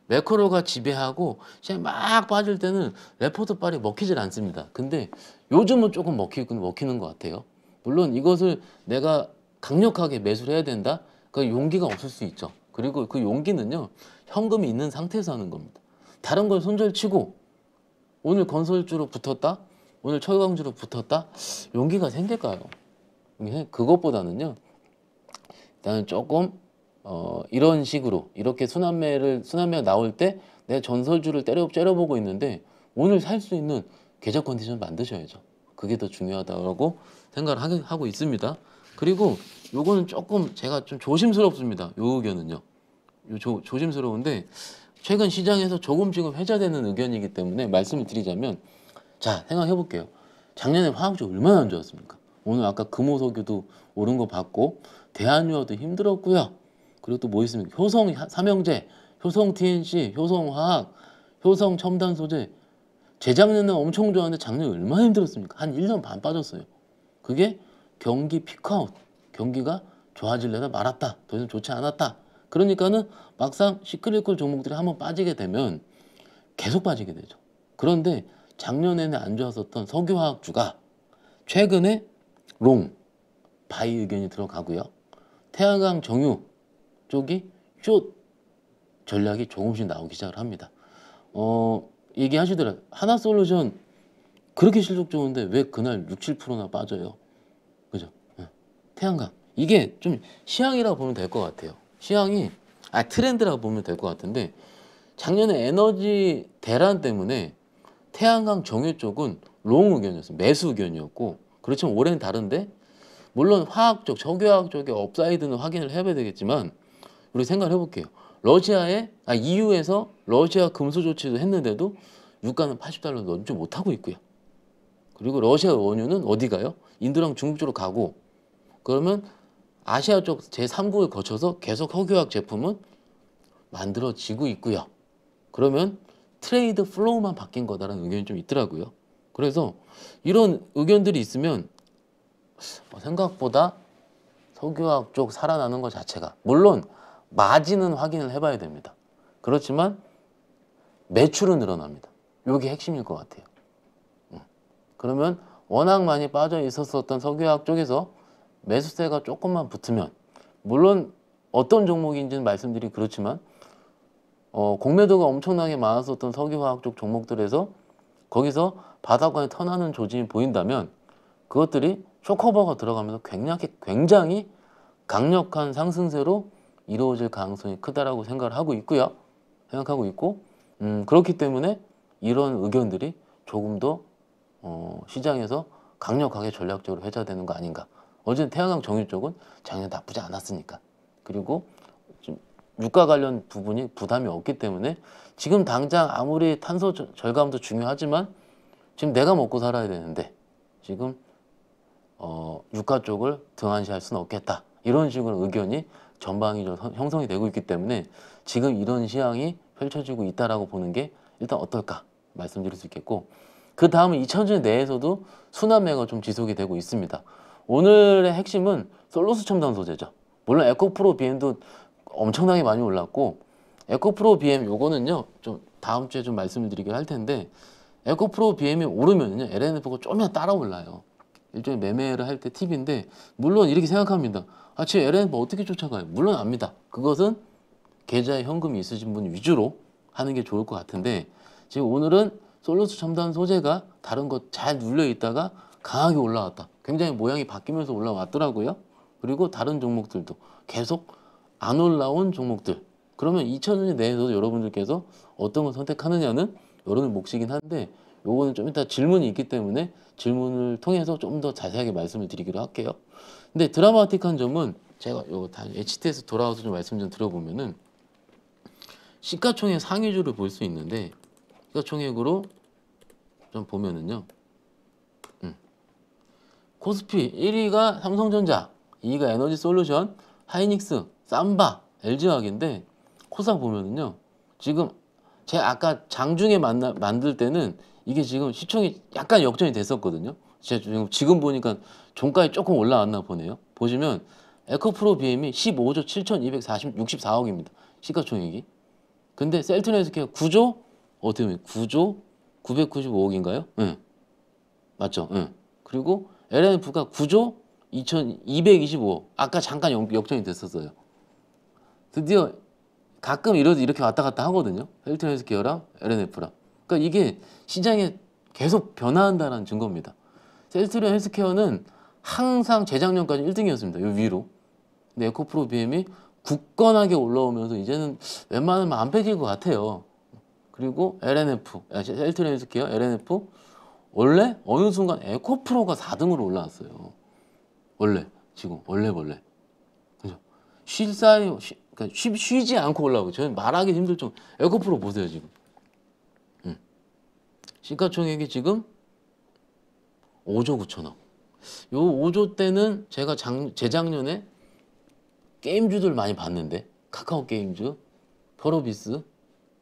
매크로가 지배하고 시장이 막 빠질 때는 레포트 빨이 먹히질 않습니다. 근데 요즘은 조금 먹히는 것 같아요. 물론 이것을 내가 강력하게 매수를 해야 된다? 그 용기가 없을 수 있죠. 그리고 그 용기는요. 현금이 있는 상태에서 하는 겁니다. 다른 걸 손절치고 오늘 건설주로 붙었다? 오늘 철강주로 붙었다? 용기가 생길까요? 그것보다는요. 일단은 조금 이런 식으로 이렇게 순환매가 나올 때 내 전설주를 째려보고 있는데 오늘 살 수 있는 계좌 컨디션 만드셔야죠. 그게 더 중요하다고 생각을 하고 있습니다. 그리고 요거는 조금 제가 좀 조심스럽습니다. 요 의견은요. 조심스러운데 최근 시장에서 조금씩은 회자되는 의견이기 때문에 말씀을 드리자면 자 생각해 볼게요. 작년에 화학주 얼마나 안 좋았습니까? 오늘 아까 금호석유도 오른 거 봤고 대한유화도 힘들었고요. 그리고 또 뭐 있습니까? 효성 삼형제, 효성 TNC, 효성화학, 효성 첨단 소재. 재작년에 엄청 좋았는데 작년에 얼마나 힘들었습니까? 한 1년 반 빠졌어요. 그게 경기 피크아웃, 경기가 좋아지려다 말았다, 더 이상 좋지 않았다. 그러니까는 막상 시끌시끌 종목들이 한번 빠지게 되면 계속 빠지게 되죠. 그런데 작년에는 안 좋았었던 석유화학주가 최근에 롱, 바이 의견이 들어가고요. 태양광 정유 쪽이 숏 전략이 조금씩 나오기 시작을 합니다. 얘기하시더라고요. 하나솔루션 그렇게 실적 좋은데 왜 그날 6, 7%나 빠져요? 그죠? 태양광. 이게 좀 시향이라고 보면 될 것 같아요. 시향이, 트렌드라고 보면 될 것 같은데, 작년에 에너지 대란 때문에 태양광 정유 쪽은 롱 의견이었어요. 매수 의견이었고, 그렇지만 올해는 다른데, 물론 화학 쪽, 석유화학 쪽의 업사이드는 확인을 해봐야 되겠지만, 우리 생각을 해볼게요. EU에서 러시아 금수 조치도 했는데도 유가는 80달러 넘지 못하고 있고요. 그리고 러시아 원유는 어디 가요? 인도랑 중국 쪽으로 가고, 그러면 아시아 쪽 제3국을 거쳐서 계속 석유화학 제품은 만들어지고 있고요. 그러면 트레이드 플로우만 바뀐 거다라는 의견이 좀 있더라고요. 그래서 이런 의견들이 있으면 생각보다 석유화학 쪽 살아나는 것 자체가, 물론 마진은 확인을 해봐야 됩니다. 그렇지만 매출은 늘어납니다. 이게 핵심일 것 같아요. 그러면 워낙 많이 빠져 있었던 석유화학 쪽에서 매수세가 조금만 붙으면, 물론 어떤 종목인지는 말씀드리기 그렇지만 공매도가 엄청나게 많았었던 석유화학 쪽 종목들에서 거기서 바닥권에 턴하는 조짐이 보인다면 그것들이 쇼커버가 들어가면서 굉장히 강력한 상승세로 이루어질 가능성이 크다라고 생각을 하고 있고요. 생각하고 있고, 그렇기 때문에 이런 의견들이 조금 더 시장에서 강력하게 전략적으로 회자되는 거 아닌가. 어쨌든 태양광 정유 쪽은 작년에 나쁘지 않았으니까. 그리고 좀 유가 관련 부분이 부담이 없기 때문에 지금 당장 아무리 탄소 절감도 중요하지만 지금 내가 먹고 살아야 되는데 지금 유가 쪽을 등한시할 수는 없겠다. 이런 식으로 의견이 전방위적으로 형성이 되고 있기 때문에 지금 이런 시향이 펼쳐지고 있다라고 보는 게 일단 어떨까 말씀드릴 수 있겠고, 그 다음은 2000주 내에서도 순환매가 좀 지속이 되고 있습니다. 오늘의 핵심은 솔루스 첨단 소재죠. 물론 에코프로 BM도 엄청나게 많이 올랐고, 에코프로 BM 요거는요 좀 다음 주에 좀 말씀을 드리긴 할 텐데, 에코프로 BM이 오르면요 LNF가 좀이나 따라 올라요. 일종의 매매를 할 때 팁인데, 물론 이렇게 생각합니다. 지금 LNF 어떻게 쫓아가요? 물론 압니다. 그것은 계좌에 현금이 있으신 분 위주로 하는 게 좋을 것 같은데, 지금 오늘은 솔루스 첨단 소재가 다른 것 잘 눌려 있다가 강하게 올라왔다. 굉장히 모양이 바뀌면서 올라왔더라고요. 그리고 다른 종목들도 계속 안 올라온 종목들. 그러면 2000년 내에서도 여러분들께서 어떤 걸 선택하느냐는 여러분의 몫이긴 한데, 요거는 좀 이따 질문이 있기 때문에 질문을 통해서 좀 더 자세하게 말씀을 드리기로 할게요. 근데 드라마틱한 점은 제가 요거 다 HT에서 돌아와서 좀 말씀 좀 드려보면은, 시가총액 상위주를 볼 수 있는데, 시가총액으로 좀 보면은요, 코스피 1위가 삼성전자, 2위가 에너지솔루션, 하이닉스, 삼바, LG화학인데, 코스닥 보면은요, 지금 제가 아까 장중에 만들 때는 이게 지금 시총이 약간 역전이 됐었거든요. 제가 지금 보니까 종가에 조금 올라왔나 보네요. 보시면 에코프로 BM이 15조 7,264억입니다. 시가총액이. 근데 셀트리온헬스케어 9조 어떻게 보면 9조 995억인가요? 네. 맞죠? 네. 그리고 LNF가 9조 2,225억. 아까 잠깐 역전이 됐었어요. 드디어 가끔 이렇게 왔다 갔다 하거든요. 셀트리온헬스케어랑 LNF랑. 그러니까 이게 시장에 계속 변화한다는 증거입니다. 셀트리온 헬스케어는 항상 재작년까지 1등이었습니다. 요 위로. 근데 에코프로 BM이 굳건하게 올라오면서 이제는 웬만하면 안 뺏길 것 같아요. 그리고 LNF, 셀트리온 헬스케어, LNF 원래 어느 순간 에코프로가 4등으로 올라왔어요. 원래 그죠? 그러니까 쉬지 않고 올라오고, 저는 말하기 힘들 정도. 에코프로 보세요 지금. 시가총액이 지금 5조 9천억. 요 5조 때는 제가 재작년에 게임주들 많이 봤는데 카카오 게임즈, 펄어비스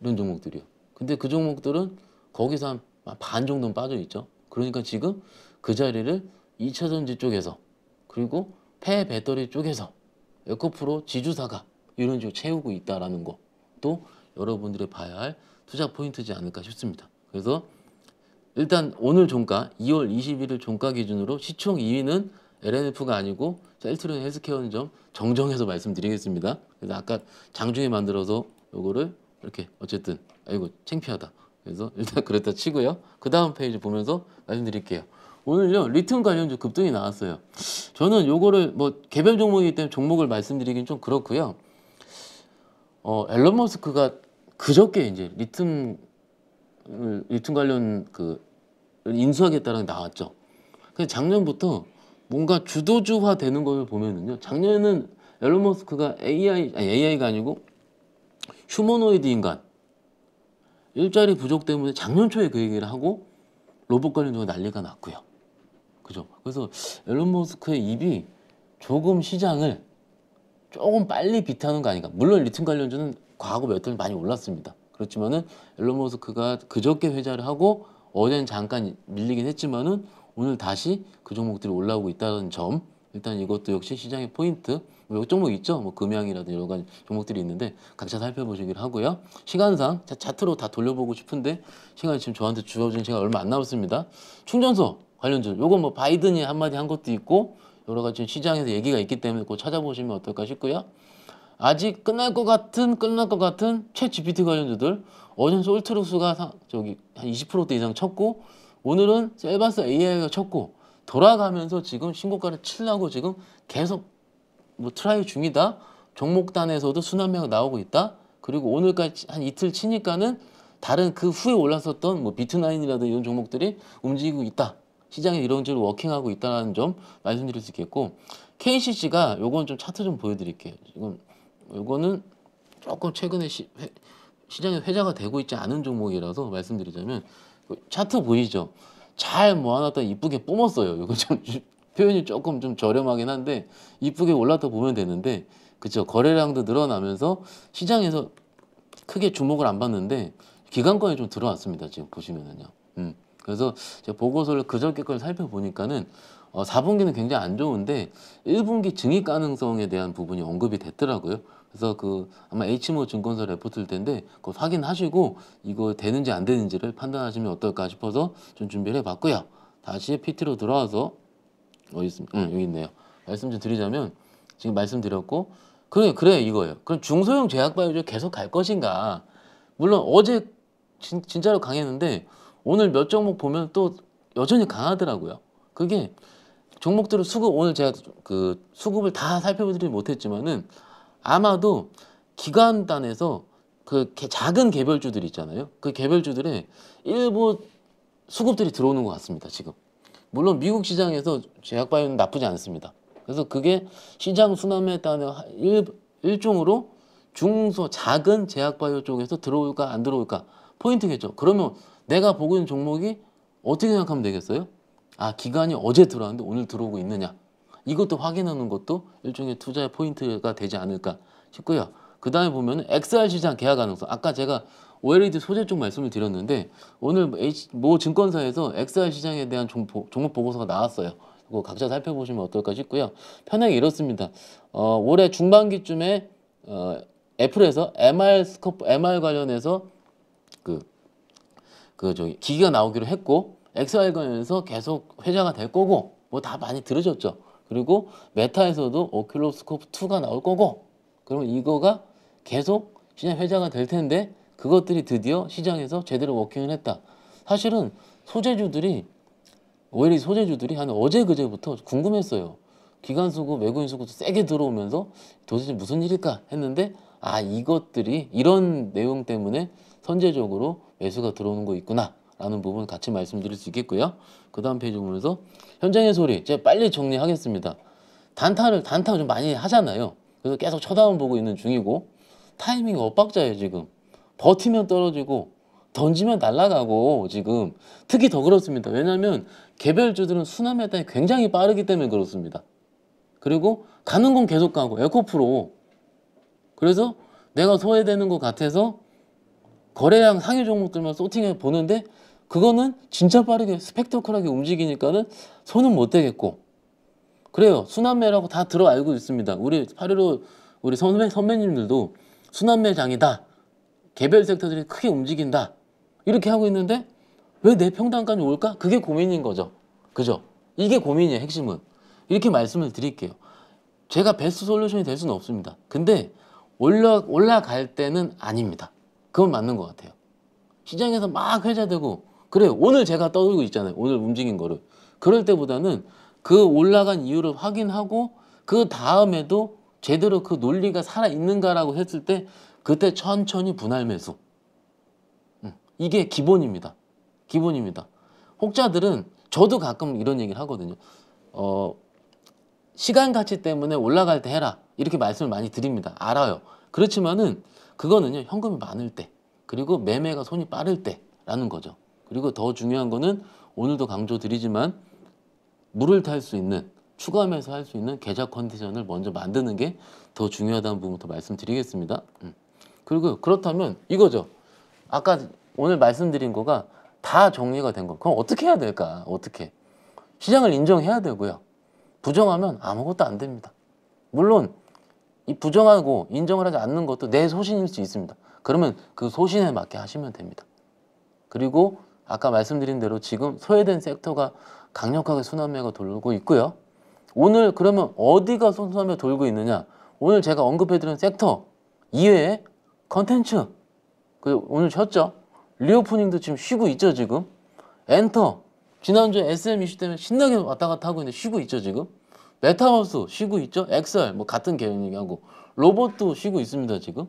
이런 종목들이요. 근데 그 종목들은 거기서 한 반 정도는 빠져 있죠. 그러니까 지금 그 자리를 2차전지 쪽에서 그리고 폐 배터리 쪽에서 에코프로 지주사가 이런 식으로 채우고 있다라는 것도 여러분들이 봐야 할 투자 포인트지 않을까 싶습니다. 그래서 일단 오늘 종가 2월 21일 종가 기준으로 시총 2위는 LNF가 아니고 셀트리온 헬스케어인 점 정정해서 말씀드리겠습니다. 그래서 아까 장중에 만들어서 요거를 이렇게 어쨌든 아이고 창피하다. 그래서 일단 그랬다 치고요. 그 다음 페이지 보면서 말씀드릴게요. 오늘요 리튬 관련주 급등이 나왔어요. 저는 요거를 뭐 개별 종목이기 때문에 종목을 말씀드리긴 좀 그렇고요. 앨런 머스크가 그저께 이제 리튬 관련 그 인수하겠다는 게 나왔죠. 근데 작년부터 뭔가 주도주화 되는 걸 보면은요. 작년에는 앨런 머스크가 AI가 아니고 휴머노이드 인간 일자리 부족 때문에 작년 초에 그 얘기를 하고 로봇 관련주가 난리가 났고요. 그죠? 그래서 앨런 머스크의 입이 조금 시장을 조금 빨리 비트하는 거 아닌가. 물론 리튬 관련주는 과거 몇 달 많이 올랐습니다. 그렇지만은 앨런 머스크가 그저께 회자를 하고 어제는 잠깐 밀리긴 했지만은 오늘 다시 그 종목들이 올라오고 있다는 점, 일단 이것도 역시 시장의 포인트. 몇 종목 있죠? 뭐 금양이라든지 여러 가지 종목들이 있는데 각자 살펴보시기를 하고요. 시간상 차트로 다 돌려보고 싶은데 시간이 지금 저한테 주어진 시간 얼마 안 남았습니다. 충전소 관련주, 요건 뭐 바이든이 한마디 한 것도 있고 여러 가지 시장에서 얘기가 있기 때문에 꼭 찾아보시면 어떨까 싶고요. 아직 끝날 것 같은 챗 GPT 관련주들 어제는 솔트루스가 저기 한 20%대 이상 쳤고 오늘은 셀바스 AI가 쳤고 돌아가면서 지금 신고가를 치려고 지금 계속 뭐 트라이 중이다. 종목단에서도 순환매가 나오고 있다. 그리고 오늘까지 한 이틀 치니까는 다른 그 후에 올랐었던 뭐 비트나인이라든지 이런 종목들이 움직이고 있다. 시장에 이런 식으로 워킹하고 있다는 점 말씀드릴 수 있겠고 KCC가 요건 좀 차트 좀 보여드릴게요. 요거는 조금 최근에 시장에 회자가 되고 있지 않은 종목이라서 말씀드리자면 차트 보이죠? 잘 모아놨다 이쁘게 뿜었어요. 이거 좀 표현이 조금 좀 저렴하긴 한데 이쁘게 올랐다 보면 되는데 그쵸? 거래량도 늘어나면서 시장에서 크게 주목을 안 받는데 기관권이 좀 들어왔습니다. 지금 보시면은요. 그래서 제가 보고서를 그저께 걸 살펴보니까는 4분기는 굉장히 안 좋은데 1분기 증액 가능성에 대한 부분이 언급이 됐더라고요. 그래서 그 아마 H모 증권사 레포트일 텐데 그거 확인하시고 이거 되는지 안 되는지를 판단하시면 어떨까 싶어서 좀 준비를 해봤고요. 다시 PT로 들어와서 어디 있습니까? 여기 있네요. 말씀 좀 드리자면 지금 말씀드렸고 그래 이거예요. 그럼 중소형 제약바이오주 계속 갈 것인가? 물론 어제 진짜로 강했는데 오늘 몇 종목 보면 또 여전히 강하더라고요. 그게 종목들을 오늘 제가 그 수급을 다 살펴보지 못했지만은 아마도 기관단에서 그 작은 개별주들 있잖아요. 그 개별주들의 일부 수급들이 들어오는 것 같습니다. 지금. 물론 미국 시장에서 제약바이오는 나쁘지 않습니다. 그래서 그게 시장 순환매에 따른 일종으로 작은 제약바이오 쪽에서 들어올까 안 들어올까 포인트겠죠. 그러면 내가 보고 있는 종목이 어떻게 생각하면 되겠어요? 기관이 어제 들어왔는데 오늘 들어오고 있느냐. 이것도 확인하는 것도 일종의 투자의 포인트가 되지 않을까 싶고요. 그 다음에 보면 XR 시장 계약 가능성. 아까 제가 OLED 소재 쪽 말씀을 드렸는데 오늘 모 증권사에서 XR 시장에 대한 종목 보고서가 나왔어요. 그거 각자 살펴보시면 어떨까 싶고요. 편하게 이렇습니다. 올해 중반기쯤에 애플에서 MR 관련해서 저기 기기가 나오기로 했고 XR 관련해서 계속 회자가 될 거고 뭐 다 많이 들으셨죠. 그리고 메타에서도 오큘러스코프 2가 나올 거고 그러면 이거가 계속 시장 회자가 될 텐데 그것들이 드디어 시장에서 제대로 워킹을 했다. 사실은 오히려 소재주들이 한 어제 그제부터 궁금했어요. 기관 수급, 외국인 수급도 세게 들어오면서 도대체 무슨 일일까 했는데 이것들이 이런 내용 때문에 선제적으로 매수가 들어오는 거 있구나 라는 부분 같이 말씀드릴 수 있겠고요. 그 다음 페이지 보면서 현장의 소리 제가 빨리 정리하겠습니다. 단타 좀 많이 하잖아요. 그래서 계속 쳐다만 보고 있는 중이고 타이밍이 엇박자예요. 지금 버티면 떨어지고 던지면 날아가고 지금 특히 더 그렇습니다. 왜냐하면 개별주들은 순환 매당이 굉장히 빠르기 때문에 그렇습니다. 그리고 가는 건 계속 가고 에코프로. 그래서 내가 소외되는 것 같아서 거래량 상위 종목들만 소팅해 보는데 그거는 진짜 빠르게 스펙터클하게 움직이니까는 손은 못 대겠고. 그래요. 순환매라고 다 들어 알고 있습니다. 우리 8.15 우리 선배님들도 순환매장이다. 개별 섹터들이 크게 움직인다. 이렇게 하고 있는데 왜 내 평단까지 올까? 그게 고민인 거죠. 그죠? 이게 고민이에요. 핵심은. 이렇게 말씀을 드릴게요. 제가 베스트 솔루션이 될 수는 없습니다. 근데 올라갈 때는 아닙니다. 그건 맞는 것 같아요. 시장에서 막 회자되고 그래요. 오늘 제가 떠들고 있잖아요. 오늘 움직인 거를. 그럴 때보다는 그 올라간 이유를 확인하고 그 다음에도 제대로 그 논리가 살아있는가라고 했을 때 그때 천천히 분할 매수. 이게 기본입니다. 기본입니다. 혹자들은 저도 가끔 이런 얘기를 하거든요. 시간 가치 때문에 올라갈 때 해라. 이렇게 말씀을 많이 드립니다. 알아요. 그렇지만은 그거는요. 현금이 많을 때 그리고 매매가 손이 빠를 때라는 거죠. 그리고 더 중요한 거는 오늘도 강조드리지만 물을 탈 수 있는 추가 매수할 수 있는 계좌 컨디션을 먼저 만드는 게 더 중요하다는 부분부터 말씀드리겠습니다. 그리고 그렇다면 이거죠. 아까 오늘 말씀드린 거가 다 정리가 된 거. 그럼 어떻게 해야 될까? 어떻게? 시장을 인정해야 되고요. 부정하면 아무것도 안 됩니다. 물론 이 부정하고 인정을 하지 않는 것도 내 소신일 수 있습니다. 그러면 그 소신에 맞게 하시면 됩니다. 그리고 아까 말씀드린 대로 지금 소외된 섹터가 강력하게 순환매가 돌고 있고요. 오늘 그러면 어디가 순환매가 돌고 있느냐? 오늘 제가 언급해드린 섹터 이외에 컨텐츠 오늘 쉬었죠? 리오프닝도 지금 쉬고 있죠 지금. 엔터 지난주에 SM 이슈 때문에 신나게 왔다 갔다 하고 있는데 쉬고 있죠 지금. 메타버스 쉬고 있죠. XR 뭐 같은 개념이고 로봇도 쉬고 있습니다 지금.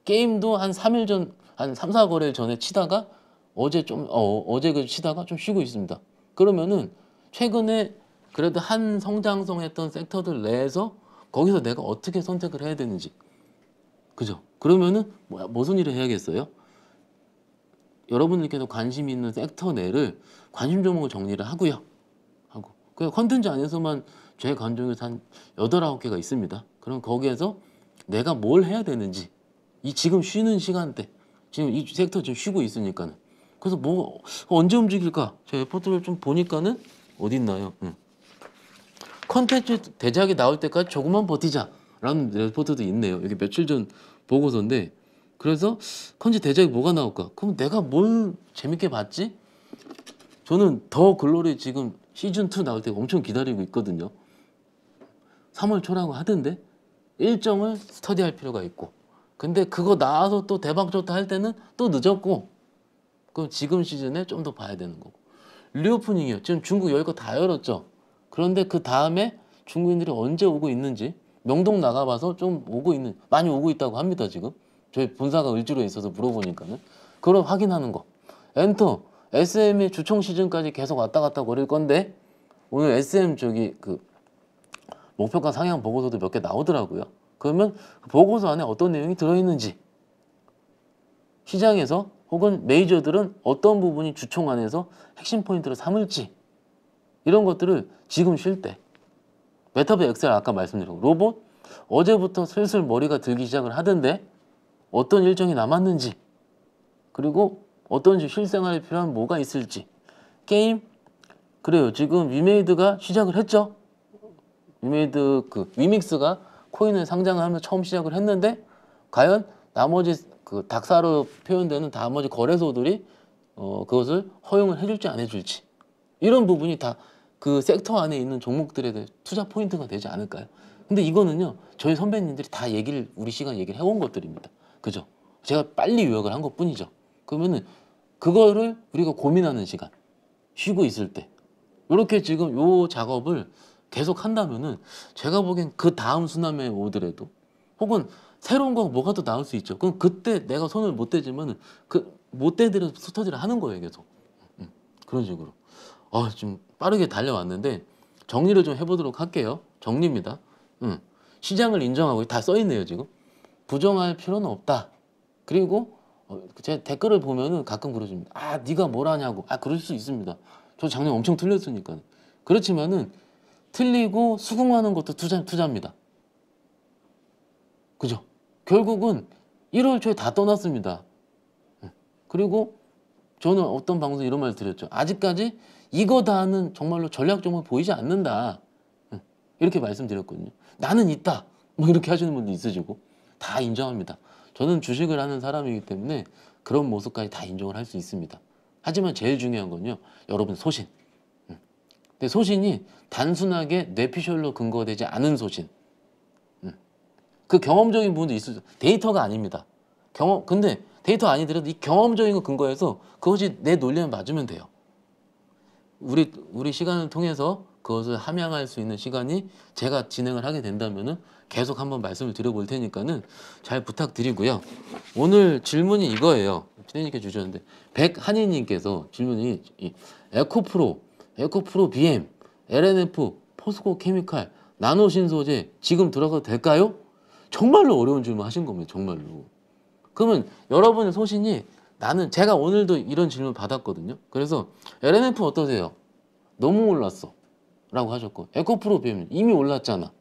게임도 한 3일 전 한 3, 4거래일 전에 치다가 어제 그 치다가 좀 쉬고 있습니다. 그러면은 최근에 그래도 한 성장성 했던 섹터들 내에서 거기서 내가 어떻게 선택을 해야 되는지. 그죠? 그러면은 무슨 일을 해야겠어요? 여러분들께서 관심 있는 섹터 내를 관심 종목을 정리를 하고요. 그 컨텐츠 안에서만 제 관종에서 한 8, 9개가 있습니다. 그럼 거기에서 내가 뭘 해야 되는지 이 지금 쉬는 시간대 지금 이 섹터 지금 쉬고 있으니까는 그래서 뭐 언제 움직일까? 제 레포트를 좀 보니까는 어디 있나요? 컨텐츠 대작이 나올 때까지 조금만 버티자라는 레포트도 있네요. 여기 며칠 전 보고서인데 그래서 컨텐츠 대작이 뭐가 나올까? 그럼 내가 뭘 재밌게 봤지? 저는 더 글로리 지금 시즌2 나올 때 엄청 기다리고 있거든요. 3월 초라고 하던데 일정을 스터디할 필요가 있고 근데 그거 나와서 또 대박 좋다 할 때는 또 늦었고 그럼 지금 시즌에 좀 더 봐야 되는 거고 리오프닝이요. 지금 중국 여기가 다 열었죠. 그런데 그 다음에 중국인들이 언제 오고 있는지 명동 나가봐서 좀 많이 오고 있다고 합니다 지금. 저희 본사가 을지로에 있어서 물어보니까는 그걸 확인하는 거. 엔터 SM이 주총 시즌까지 계속 왔다 갔다 거릴 건데 오늘 SM 목표가 상향 보고서도 몇 개 나오더라고요. 그러면 그 보고서 안에 어떤 내용이 들어있는지 시장에서 혹은 메이저들은 어떤 부분이 주총 안에서 핵심 포인트를 삼을지 이런 것들을 지금 쉴 때 메타버스 엑셀 아까 말씀드렸고 로봇 어제부터 슬슬 머리가 들기 시작을 하던데 어떤 일정이 남았는지 그리고 어떤 실생활에 필요한 뭐가 있을지 게임 그래요. 지금 위메이드가 시작을 했죠. 위메이드 위믹스가 코인을 상장을 하면서 처음 시작을 했는데 과연 나머지 닥사로 표현되는 나머지 거래소들이 그것을 허용을 해줄지 안 해줄지 이런 부분이 다 그 섹터 안에 있는 종목들에 대해 투자 포인트가 되지 않을까요? 근데 이거는요 저희 선배님들이 다 우리 시간 얘기를 해온 것들입니다. 그죠? 제가 빨리 요약을 한 것뿐이죠. 그러면은 그거를 우리가 고민하는 시간 쉬고 있을 때 이렇게 지금 요 작업을 계속 한다면은 제가 보기엔 그 다음 순환에 오더라도 혹은 새로운 거 뭐가 더 나올 수 있죠. 그럼 그때 내가 손을 못 대지만은 못 대들여서 스터디를 하는 거예요 계속. 그런 식으로. 좀 빠르게 달려왔는데 정리를 좀 해보도록 할게요. 정리입니다. 시장을 인정하고 다 써있네요 지금. 부정할 필요는 없다. 그리고 제 댓글을 보면은 가끔 그러십니다. 네가 뭘 하냐고. 그럴 수 있습니다. 저 작년 엄청 틀렸으니까. 그렇지만은 틀리고 수긍하는 것도 투자입니다. 그죠? 결국은 1월 초에 다 떠났습니다. 그리고 저는 어떤 방송에 이런 말 드렸죠. 아직까지 이거 다는 정말로 전략 종목 보이지 않는다. 이렇게 말씀드렸거든요. 나는 있다. 뭐 이렇게 하시는 분도 있으시고 다 인정합니다. 저는 주식을 하는 사람이기 때문에 그런 모습까지 다 인정을 할 수 있습니다. 하지만 제일 중요한 건요. 여러분 소신. 근데 소신이 단순하게 뇌피셜로 근거되지 않은 소신. 그 경험적인 부분도 있어요. 데이터가 아닙니다. 근데 데이터 아니더라도 이 경험적인 거 근거해서 그것이 내 논리에 맞으면 돼요. 우리 시간을 통해서 그것을 함양할 수 있는 시간이 제가 진행을 하게 된다면은 계속 한번 말씀을 드려볼 테니까는 잘 부탁드리고요. 오늘 질문이 이거예요. 피디님께 주셨는데 백한희님께서 질문이 에코프로 BM, LNF, 포스코 케미칼, 나노 신소재 지금 들어가도 될까요? 정말로 어려운 질문 하신 겁니다. 정말로. 그러면 여러분의 소신이 제가 오늘도 이런 질문 받았거든요. 그래서 LNF 어떠세요? 너무 올랐어 라고 하셨고 에코프로 BM 이미 올랐잖아.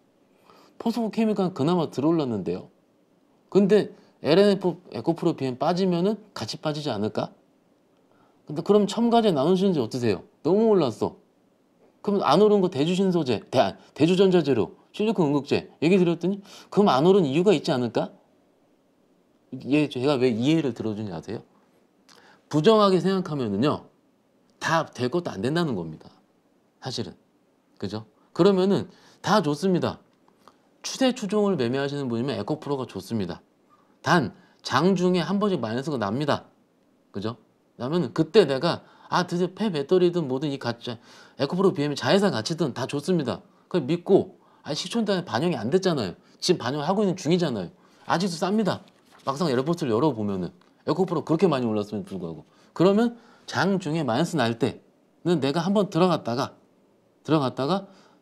포스코 케미칼 그나마 덜 올랐는데요. 근데 LNF 에코프로 BM 빠지면은 같이 빠지지 않을까? 근데 그럼 첨가제 나누시는지 어떠세요? 너무 올랐어. 그럼 안 오른 거 대주신소재, 대주전자재료, 실리콘 응급제 얘기 드렸더니 그럼 안 오른 이유가 있지 않을까? 제가 왜 이해를 들어주는지 아세요? 부정하게 생각하면은요 다 될 것도 안 된다는 겁니다. 사실은. 그죠? 그러면은 다 좋습니다. 추세 추종을 매매하시는 분이면 에코프로가 좋습니다. 단 장중에 한 번씩 마이너스가 납니다. 그죠? 나면은 그때 내가 드디어 폐배터리든 뭐든 이 가짜 에코프로 BM이 자회사 가치든 다 좋습니다. 그걸 믿고 시초단에 반영이 안 됐잖아요. 지금 반영하고 있는 중이잖아요. 아직도 쌉니다. 막상 에어포트를 열어보면은 에코프로 그렇게 많이 올랐음에도 불구하고 그러면 장중에 마이너스 날 때는 내가 한번 들어갔다가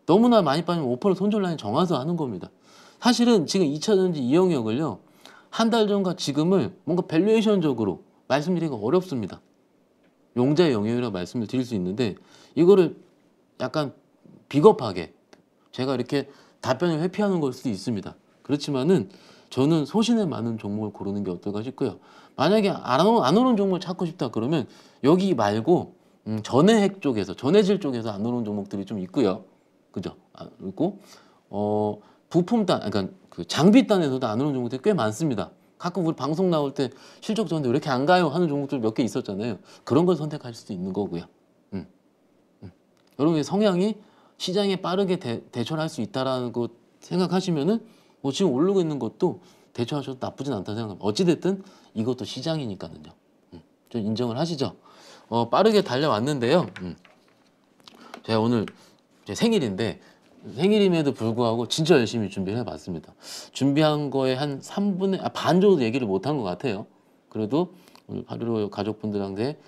너무나 많이 빠지면 5% 손절 라인 정해서 하는 겁니다. 사실은 지금 2차전지 이 영역을요 한 달 전과 지금을 뭔가 밸류에이션적으로 말씀드리기가 어렵습니다. 용자의 영역이라고 말씀을 드릴 수 있는데 이거를 약간 비겁하게 제가 이렇게 답변을 회피하는 걸 수도 있습니다. 그렇지만은 저는 소신에 맞는 종목을 고르는 게 어떨까 싶고요. 만약에 안 오는 종목을 찾고 싶다 그러면 여기 말고 전해핵 쪽에서 전해질 쪽에서 안 오는 종목들이 좀 있고요. 그죠? 있고 부품단 그러니까 그 장비단에서도 안 오는 종목들이 꽤 많습니다. 가끔 우리 방송 나올 때 실적 좋은데 왜 이렇게 안 가요 하는 종목들 몇 개 있었잖아요. 그런 걸 선택할 수도 있는 거고요. 여러분의 성향이 시장에 빠르게 대처할 수 있다라는 거 생각하시면은 뭐 지금 오르고 있는 것도 대처하셔도 나쁘진 않다고 생각합니다. 어찌됐든 이것도 시장이니까요. 좀 인정을 하시죠. 빠르게 달려왔는데요. 제가 오늘 제 생일인데 생일임에도 불구하고 진짜 열심히 준비를 해봤습니다. 준비한 거에 한 3분의 반 정도 얘기를 못한 것 같아요. 그래도 오늘 8.15 가족분들한테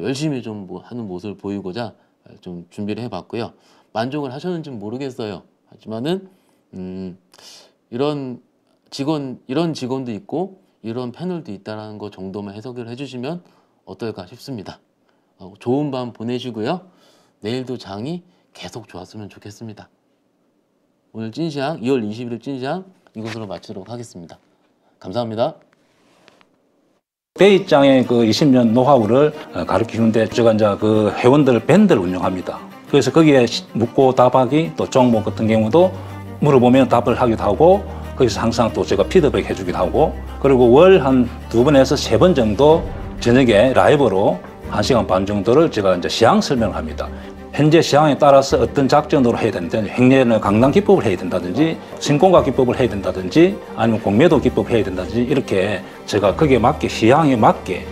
열심히 좀 하는 모습을 보이고자 좀 준비를 해봤고요. 만족을 하셨는지는 모르겠어요. 하지만은 이런 직원도 있고 이런 패널도 있다는 거 정도만 해석을 해주시면 어떨까 싶습니다. 좋은 밤 보내시고요. 내일도 장이 계속 좋았으면 좋겠습니다. 오늘 찐시황 2월 21일 찐시황 이것으로 마치도록 하겠습니다. 감사합니다. 베이장의 그 20년 노하우를 가르치는데 제가 이제 그 회원들 밴드를 운영합니다. 그래서 거기에 묻고 답하기 또 종목 같은 경우도 물어보면 답을 하기도 하고 거기서 항상 또 제가 피드백 해주기도 하고 그리고 월 한 2번에서 3번 정도 저녁에 라이브로 1시간 반 정도를 제가 이제 시황 설명을 합니다. 현재 시황에 따라서 어떤 작전으로 해야 된다든지 횡례는 강당 기법을 해야 된다든지 신공가 기법을 해야 된다든지 아니면 공매도 기법 해야 된다든지 이렇게 제가 거기에 맞게 시황에 맞게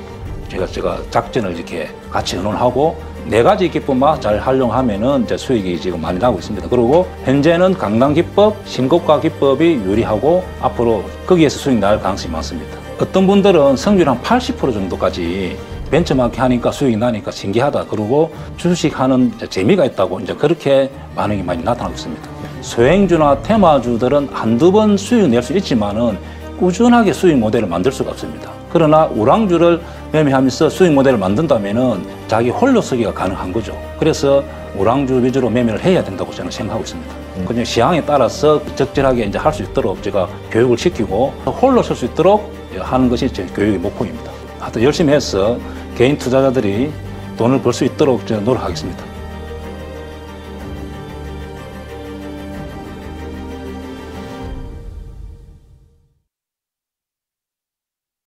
제가 작전을 이렇게 같이 의논하고 4가지 기법만 잘 활용하면은 이제 수익이 지금 많이 나고 있습니다. 그리고 현재는 강당 기법, 신고가 기법이 유리하고 앞으로 거기에서 수익 날 가능성이 많습니다. 어떤 분들은 성률 한 80% 정도까지 벤처마크 하니까 수익이 나니까 신기하다. 그러고 주식하는 재미가 있다고 이제 그렇게 반응이 많이 나타나고 있습니다. 소행주나 테마주들은 한두 번 수익 낼 수 있지만은 꾸준하게 수익 모델을 만들 수가 없습니다. 그러나 우량주를 매매하면서 수익 모델을 만든다면은 자기 홀로 서기가 가능한 거죠. 그래서 우량주 위주로 매매를 해야 된다고 저는 생각하고 있습니다. 그냥 시황에 따라서 적절하게 이제 할 수 있도록 제가 교육을 시키고 홀로 설 수 있도록 하는 것이 제 교육의 목표입니다. 하여튼 열심히 해서 개인 투자자들이 돈을 벌 수 있도록 저는 노력하겠습니다.